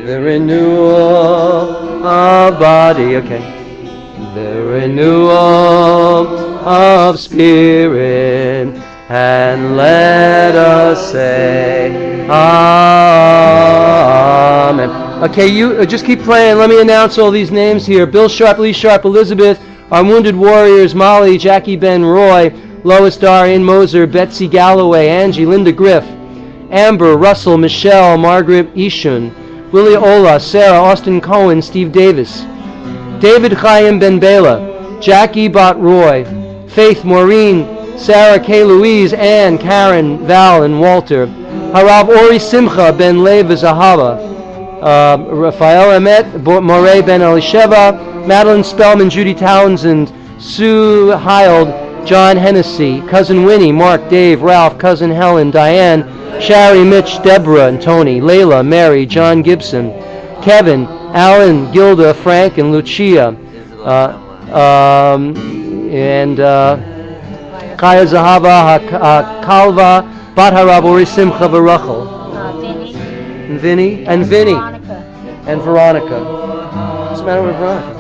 The renewal of body, okay. The renewal of spirit, and let us say Amen. Okay, you just keep playing. Let me announce all these names here. Bill Sharp, Lee Sharp, Elizabeth, our wounded warriors, Molly, Jackie Ben Roy, Lois Darian Moser, Betsy Galloway, Angie, Linda Griff, Amber, Russell, Michelle, Margaret Ishun, Willie Ola, Sarah, Austin Cohen, Steve Davis, David Chaim Ben Bela, Jackie Bot Roy, Faith, Maureen, Sarah K. Louise, Ann, Karen, Val, and Walter, Harav Ori Simcha Ben Leva Zahava, Raphael Emet, Morey Ben Elisheva, Madeline Spellman, Judy Townsend, Sue Heald, John Hennessy, Cousin Winnie, Mark, Dave, Ralph, Cousin Helen, Diane, Shari, Mitch, Deborah, and Tony, Layla, Mary, John Gibson, Kevin, Alan, Gilda, Frank, and Lucia, and Kaya Zahava, Kalva, Bat Harab, Ori Simcha, Varachel, Vinny. and Vinny, Veronica. and Veronica. What's the matter with Veronica?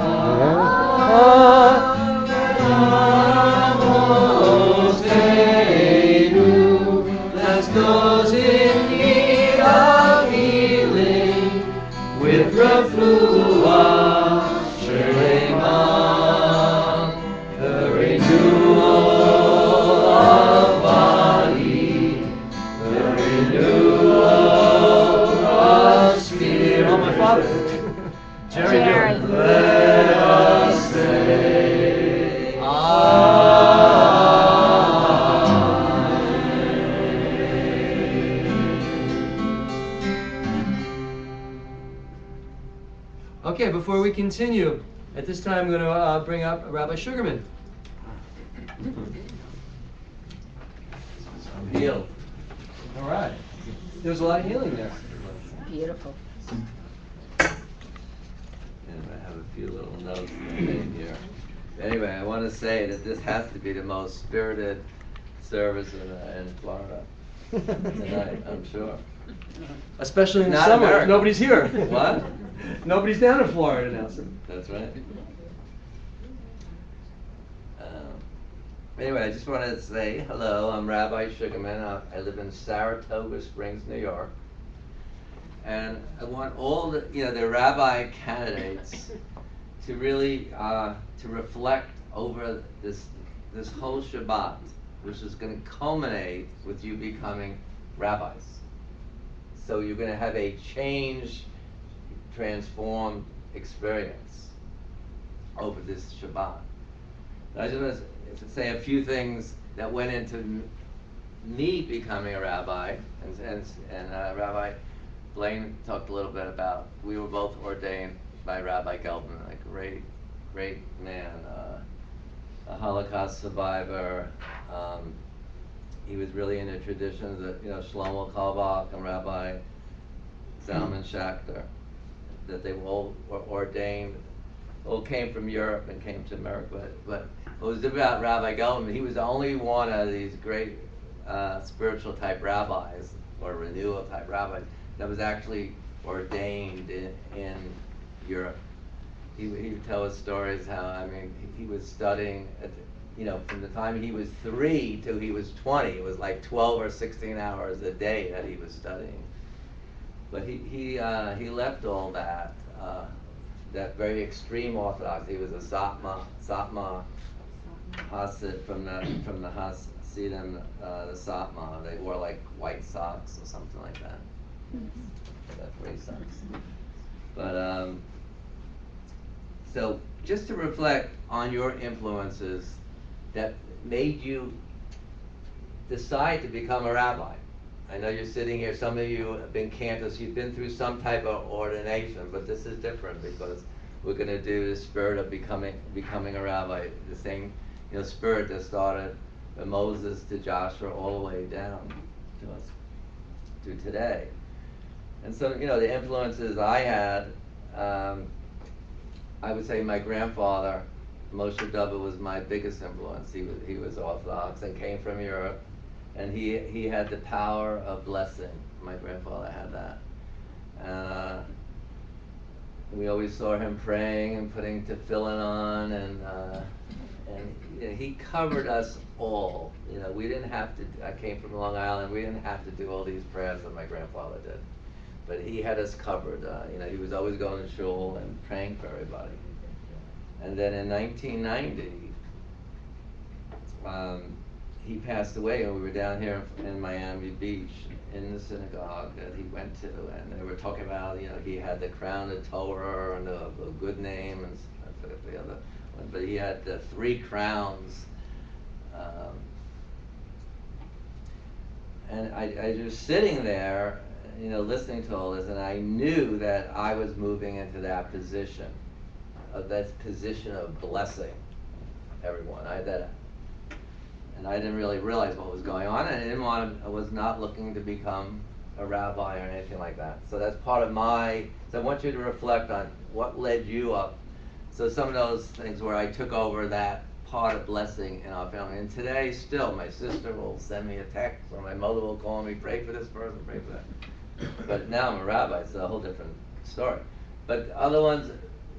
Those in need of healing with refuah shlema, the renewal of body, the renewal of spirit. Oh, my father. Jerry. Let us say Okay, before we continue, at this time I'm going to bring up Rabbi Sugarman. I'm healed. All right. There was a lot of healing there. Beautiful. And I have a few little notes made here. Anyway, I want to say that this has to be the most spirited service in Florida tonight, I'm sure. Especially in the Not summer. America. Nobody's here. What? Nobody's down in Florida now. So. That's right. Anyway, I just wanted to say hello. I'm Rabbi Sugarman. I live in Saratoga Springs, New York. And I want all the rabbi candidates to really to reflect over this whole Shabbat, which is going to culminate with you becoming rabbis. So you're going to have a changed, transformed experience over this Shabbat. I just want to say a few things that went into me becoming a rabbi, and Rabbi Blaine talked a little bit about. We were both ordained by Rabbi Gelbman, a great man, a Holocaust survivor. He was really in the traditions that Shlomo Kalbach and Rabbi Zalman Schachter, that they all were ordained. All came from Europe and came to America, but what was about Rabbi Gelman, he was the only one of these great spiritual type rabbis, or renewal type rabbis, that was actually ordained in Europe. He would tell us stories how, he was studying, from the time he was 3 till he was 20, it was like 12 or 16 hours a day that he was studying. But he left all that very extreme orthodoxy. He was a Satmar Hasid from the Hasidim, the Satmar. They wore like white socks or something like that. That's gray socks. But so just to reflect on your influences that made you decide to become a rabbi. I know you're sitting here, some of you have been cantors, you've been through some type of ordination, but this is different because we're going to do the spirit of becoming a rabbi, the same spirit that started from Moses to Joshua all the way down to us, to today. And so, the influences I had, I would say my grandfather, Moshe Dubba, was my biggest influence. He was Orthodox and came from Europe. And he had the power of blessing. My grandfather had that. And we always saw him praying and putting tefillin on, and he covered us all. We didn't have to, I came from Long Island, we didn't have to do all these prayers that my grandfather did. But he had us covered. He was always going to shul and praying for everybody. And then in 1990, he passed away, and we were down here in Miami Beach in the synagogue that he went to, and they were talking about, he had the crown of Torah and a good name, and I forget the other one, but he had the 3 crowns. And I was sitting there, listening to all this, and I knew that I was moving into that position of blessing everyone. And I didn't really realize what was going on, and I was not looking to become a rabbi or anything like that. So that's part of so I want you to reflect on what led you up. So some of those things where I took over that part of blessing in our family. And today, still, my sister will send me a text, or my mother will call me, pray for this person, pray for that. But now I'm a rabbi, so a whole different story. But the other ones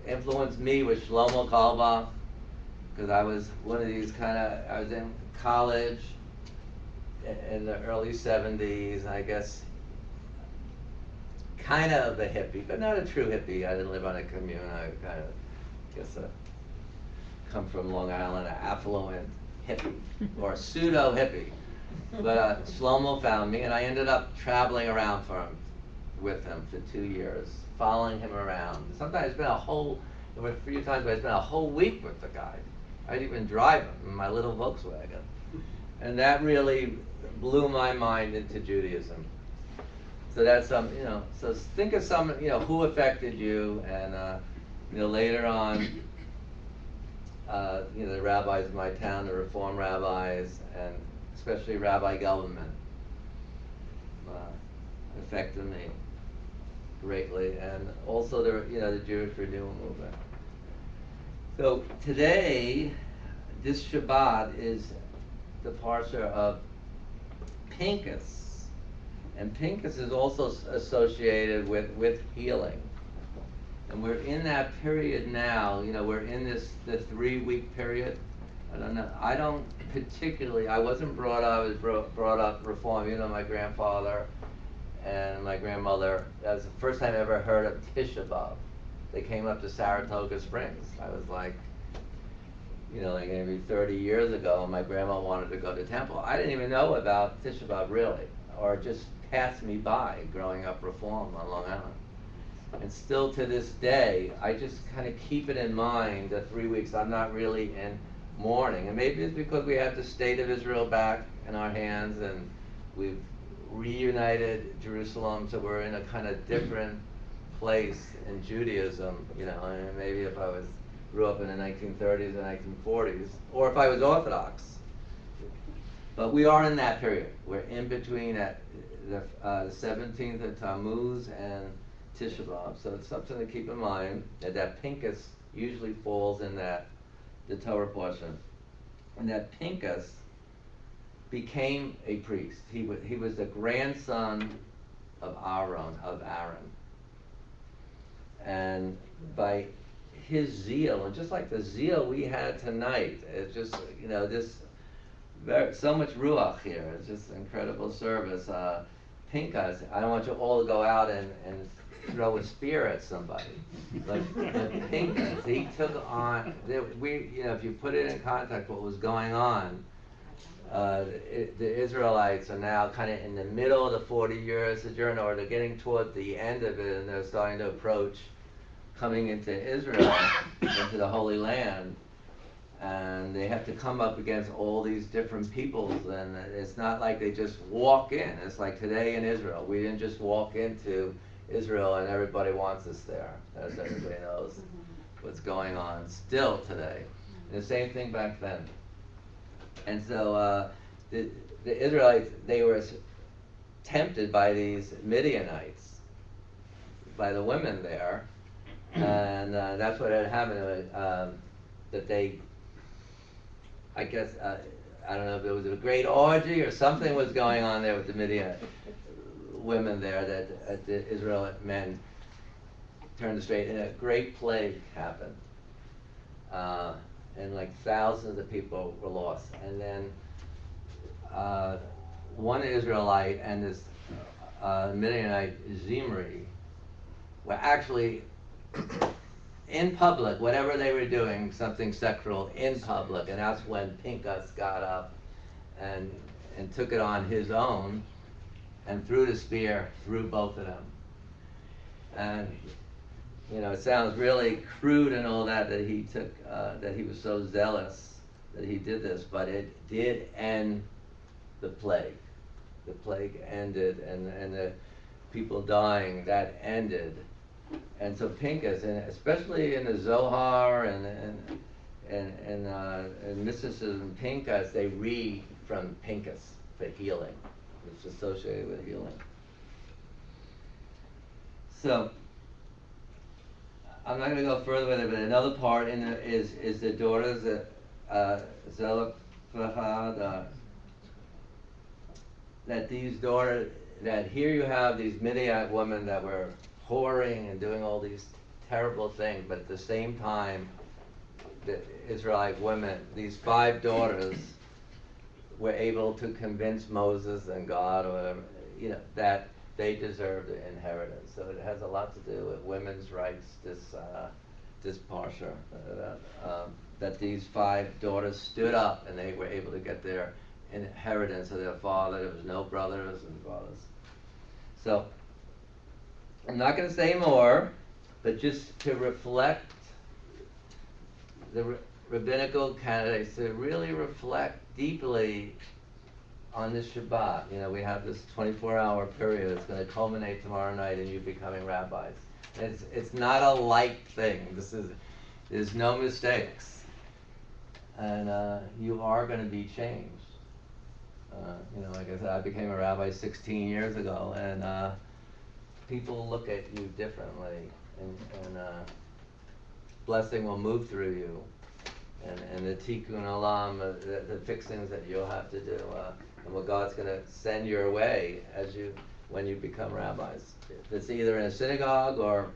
influenced me was Shlomo Kalbach, because I was one of these I was in college in the early 70s, I guess kind of a hippie, but not a true hippie. I didn't live on a commune. I guess come from Long Island, an affluent hippie, or a pseudo hippie. But Shlomo found me, and I ended up traveling around with him for 2 years, following him around. Sometimes there were a few times where I spent a whole week with the guy. I'd even drive him in my little Volkswagen. And that really blew my mind into Judaism. So that's so think of some, who affected you, and later on, the rabbis in my town, the Reform rabbis, and especially Rabbi Gelbman, affected me greatly, and also the Jewish renewal movement. So today, this Shabbat is the parsha of Pinchas, and Pinchas is also associated with healing. And we're in that period now. We're in the 3-week period I don't know. I don't particularly. I wasn't brought up. I was brought up Reform. You know, my grandfather and my grandmother. That was the first time I ever heard of Tisha B'av. They came up to Saratoga Springs. I was like, you know, like maybe 30 years ago, and my grandma wanted to go to temple. I didn't even know about Tisha B'av really, or just passed me by growing up Reform on Long Island. And still to this day, I just kind of keep it in mind that 3 weeks I'm not really in mourning. And maybe it's because we have the state of Israel back in our hands, and we've reunited Jerusalem, so we're in a kind of different place in Judaism, you know. And maybe if I grew up in the 1930s and 1940s, or if I was Orthodox. But we are in that period. We're in between at the 17th of Tammuz and Tisha B'av. So it's something to keep in mind that Pinchas usually falls in the Torah portion. And that Pinchas became a priest. He was the grandson of Aaron. And by his zeal, and just like the zeal we had tonight, it's just, you know, so much ruach here. It's just incredible service. Pinchas, I don't want you all to go out and throw a spear at somebody. But Pinchas, he took on, you know, if you put it in context what was going on, the Israelites are now kind of in the middle of the 40-year sojourn, or they're getting toward the end of it, and they're starting to approach coming into Israel, into the Holy Land. And they have to come up against all these different peoples, and it's not like they just walk in. It's like today in Israel. We didn't just walk into Israel and everybody wants us there, as everybody knows what's going on still today. And the same thing back then. And so the Israelites, they were tempted by these Midianites, by the women there, and that's what had happened, that they, I guess, I don't know if it was a great orgy or something was going on there with the Midian women there, that the Israelite men turned straight, and a great plague happened. And like thousands of people were lost. And then one Israelite and this Midianite Zimri were actually in public, whatever they were doing, something sexual in public, and that's when Pinchas got up and took it on his own and threw the spear through both of them. And you know, it sounds really crude and all that he took, that he was so zealous that he did this, but it did end the plague. The plague ended, and the people dying, that ended. And so Pinchas, and especially in the Zohar and mysticism, Pinchas, they read from Pinchas for healing. It's associated with healing. So I'm not going to go further with it, but another part in it is the daughters that Zelophehad, that these daughters, that here you have these Midianite women that were whoring and doing all these terrible things, but at the same time, the Israelite women, these 5 daughters, were able to convince Moses and God, or whatever, you know, that they deserved an inheritance. So it has a lot to do with women's rights, this parsha, that these 5 daughters stood up and they were able to get their inheritance of their father. There was no brothers and fathers. So I'm not going to say more, but just to reflect the rabbinical candidates, to really reflect deeply on this Shabbat. You know, we have this 24-hour period. It's going to culminate tomorrow night in you becoming rabbis. It's not a light thing. There's no mistakes, and you are going to be changed. You know, like I said, I became a rabbi 16 years ago, and people look at you differently, and blessing will move through you, and the tikkun olam, the fixings that you'll have to do, and what God's going to send your way when you become rabbis. It's either in a synagogue or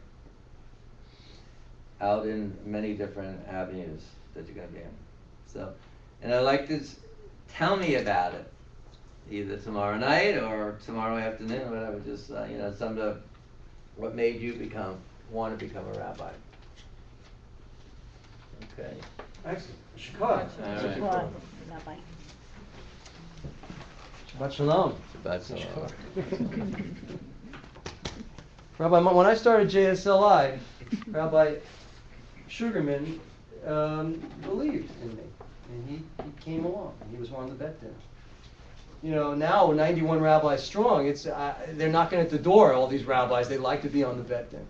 out in many different avenues that you're going to be in. So And I'd like to tell me about it, either tomorrow night or tomorrow afternoon, whatever. Just some of what made you want to become a rabbi. Okay. Excellent. Shukar. All right. Rabbi. Shabbat shalom. Shabbat shalom. Rabbi, when I started JSLI, Rabbi Sugarman believed in me, and he came along, and he was one of the bet dinner. Now 91 rabbis strong, they're knocking at the door, all these rabbis, they like to be on the bet dinner.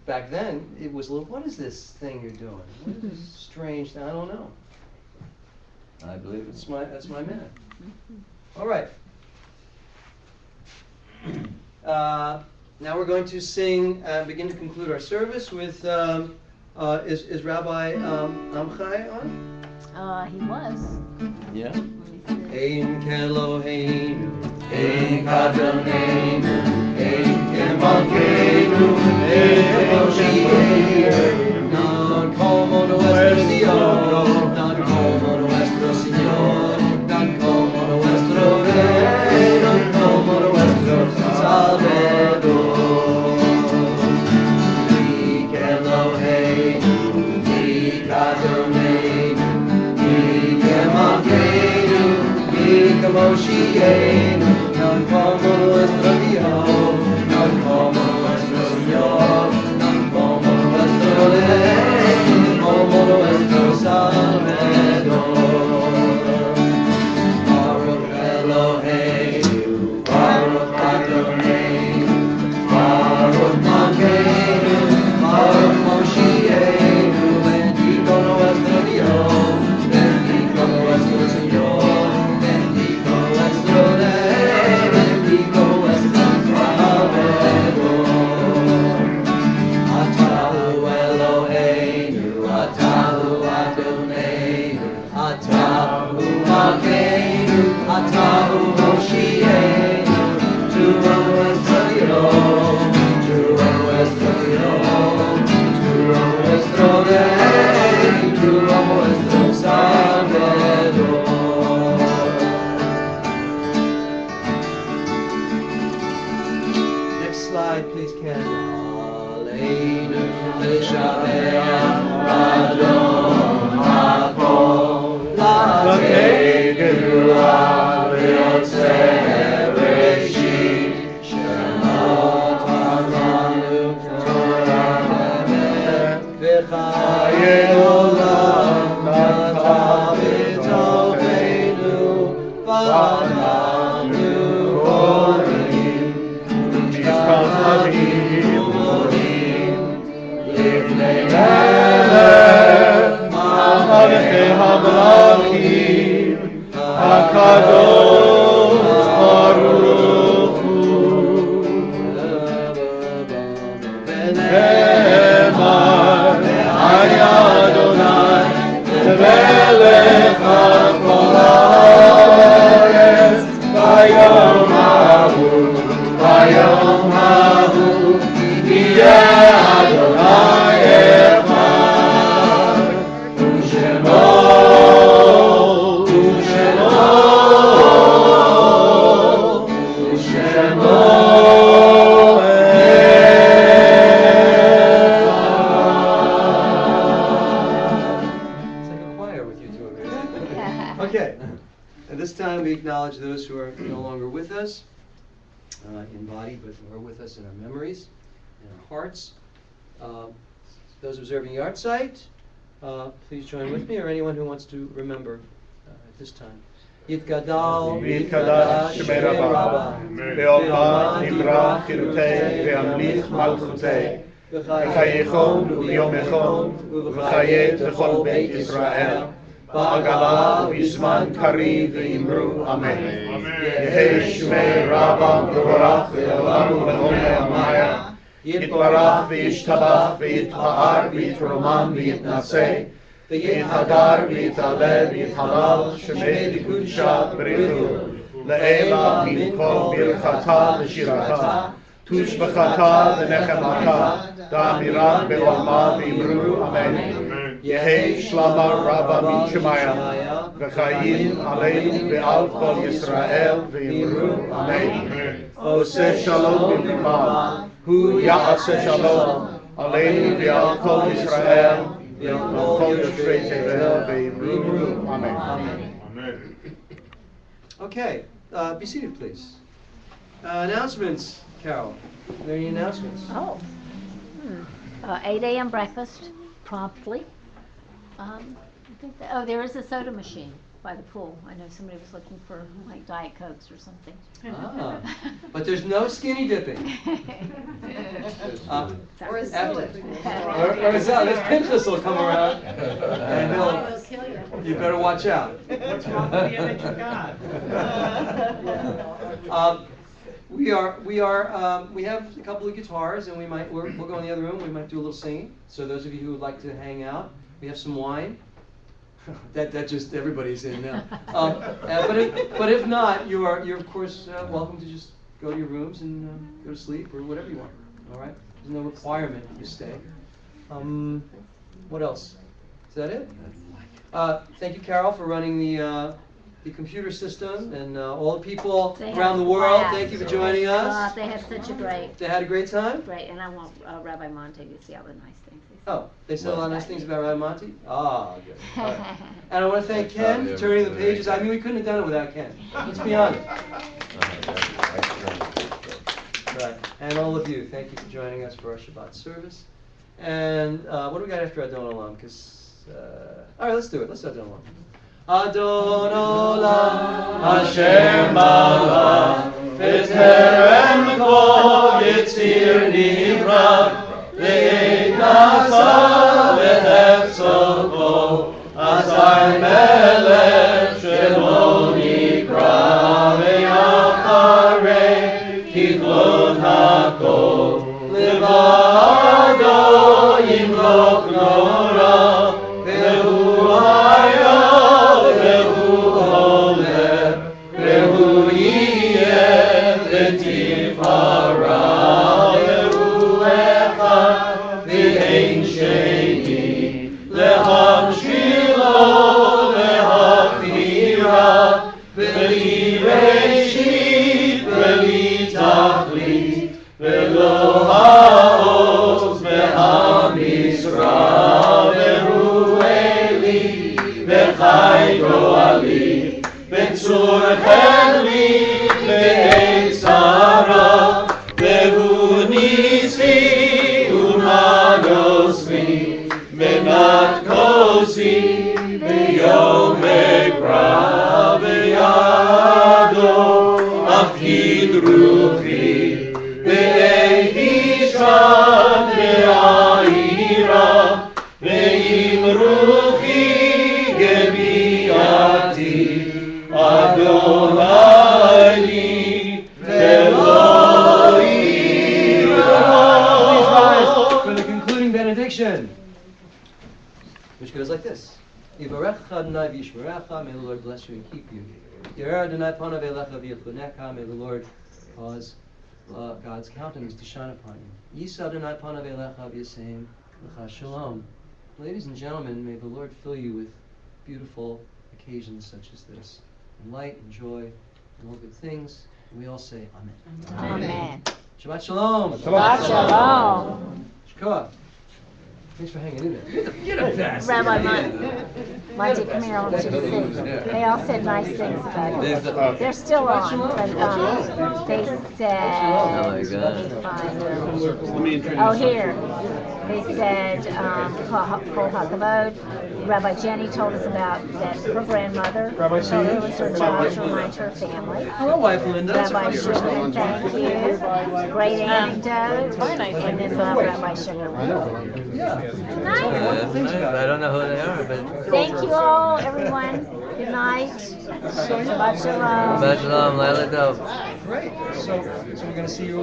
Back then, it was a little, what is this thing you're doing? What is this strange thing? I don't know. I believe it. That's my man. All right. Now we're going to sing, begin to conclude our service with, is Rabbi Amchai on? He was. Yeah. Ein Keloheinu, Ein Kadonenu, Ein Kemalkeinu, Ein Moshiach, non como nuestro Dios, non como nuestro Señor, non como nuestro Rey, non como nuestro Salvador. Mi Keloheinu, mi Kadonenu, mi Kemalkeinu, Moshiach, non como nuestro Dios, non como nuestro Señor, non como nuestro Rey, como nuestro Salvador. Baruch Eloheinu, Baruch Adonai, Baruch Malkeinu, Baruch Moshiach, bendito nuestro Dios, bendito nuestro Señor. Those who are no longer with us in body, but who are with us in our memories, in our hearts. Those observing Yartzeit, please join with me, or anyone who wants to remember at this time. Yitgadal, Yitgadal, Shemei Rabbah, Be'olma, Nimra, Chirutei, Ve'amlich, Malchutei, V'chayechon, U'yom Echon, V'chayet, V'chol Beit Yisrael, Ba'agala, V'yizman Kari, V'imru, Amen. Yehei Shemei Rabbah, V'vorach, V'olam, V'chol Amaya, Yitbarach, V'yishtabach, V'yitpa'ar, V'yitromam, V'yitnaseh, V'yithagar, V'yitaleh, V'yithalal, Shemei D'Kudshah, B'richu, Le'ela, V'yinkol, Birchata, V'shirata, Tushbachata, V'nechemata, Da'amirat, Be'olma, V'imru, Amen. Yehei Shlama Rabba Mishmaya, V'chayim Aleinu Ve'al Kol Yisrael V'yimru Amen. Oseh Shalom B'limav, Hu Ya'aseh Shalom, Aleinu Ve'al Kol Yisrael, Ve'al Kol Yoshvei Tevel V'yimru Amen. Amen. Okay, be seated, please. Announcements, Carol. Are there any announcements? Oh. 8 a.m. breakfast, promptly. There is a soda machine by the pool. I know somebody was looking for like Diet Cokes or something. But there's no skinny dipping. Or this Pinterest will come around and He'll kill you. you better watch out. What's wrong with the image of God? We have a couple of guitars, and we'll go in the other room. We might do a little singing. So those of you who would like to hang out, we have some wine. that just everybody's in now. But if not, you're of course welcome to just go to your rooms and go to sleep or whatever you want. All right. There's no requirement you stay. What else? Is that it? Thank you, Carol, for running the computer system, and all the people around the world. Thank you for joining us. They had such a great. They had a great time. Great, and I want Rabbi Monte to see all the nice things. Oh, they said a lot of nice things about Rabbi Monte? Ah, good. Right. And I want to thank Ken for turning the pages. I mean, we couldn't have done it without Ken. Let's be honest. Right. And all of you, thank you for joining us for our Shabbat service. And what do we got after Adon Olam? All right, let's do it. Let's do Adon Olam. Adon Olam, Asher Malach, B'terem Kol Yitzir Nivra, Ve'ed Nasa V'Hefzol Bo, Azar Melech Shelo Nikra, Ve'acharei Kidlot HaKol, Levado Yimlok Nora, Ve'hu Haya, Ve'hu Oler, Ve'hu Yiyeh V'Tifara, Ve'hu Echad V'Ein Sheni, Lehamshilo Lehavira, Ve'li Reshit, Ve'li Tachlit, Ve'lo Ha'oz Ve'hamizra, Ve'hu Eli, Ve'chai Go'ali, Ve'tzur Cheli, Ve'etz Hara, Ve'hu Nisi, U'Hagosmi, Menat Kosi, Ve'yom Ekra, Ve'yado, Afid Ruchi, Ve'ehishan Ve'ahira, Ve'im Ruchi Gebiati, Adonai Ve'lo Yira. Please rise for the concluding benediction, which goes like this. Yivarecha Adonai v'yishmerecha, may the Lord bless you and keep you. Yirer Adonai panav elecha v'yichunecha, may the Lord cause God's countenance to shine upon you. Yisa Adonai panav elecha v'yaseim l'cha shalom. Ladies and gentlemen, may the Lord fill you with beautiful occasions such as this, and light and joy and all good things. And we all say Amen. Amen. Shabbat shalom. Shabbat shalom. Shkoah. Thanks for hanging in there. Get a pass. Rabbi Monty, come here. I want you to see. They all said nice things about you. They're still on, but they said. Oh my God. Oh, here. They said, Kol HaKavod. Rabbi Jenny told us about that her grandmother told her it was her job to remind her family. Hello, wife Linda. Rabbi Sugar, thank you. Great anecdote. And then Rabbi Sugar. Yeah. I don't know who they are, but Thank you all, everyone. Good night. Shabbat shalom. Shabbat Shalom, Laila Tov. Great. So we're going to see you.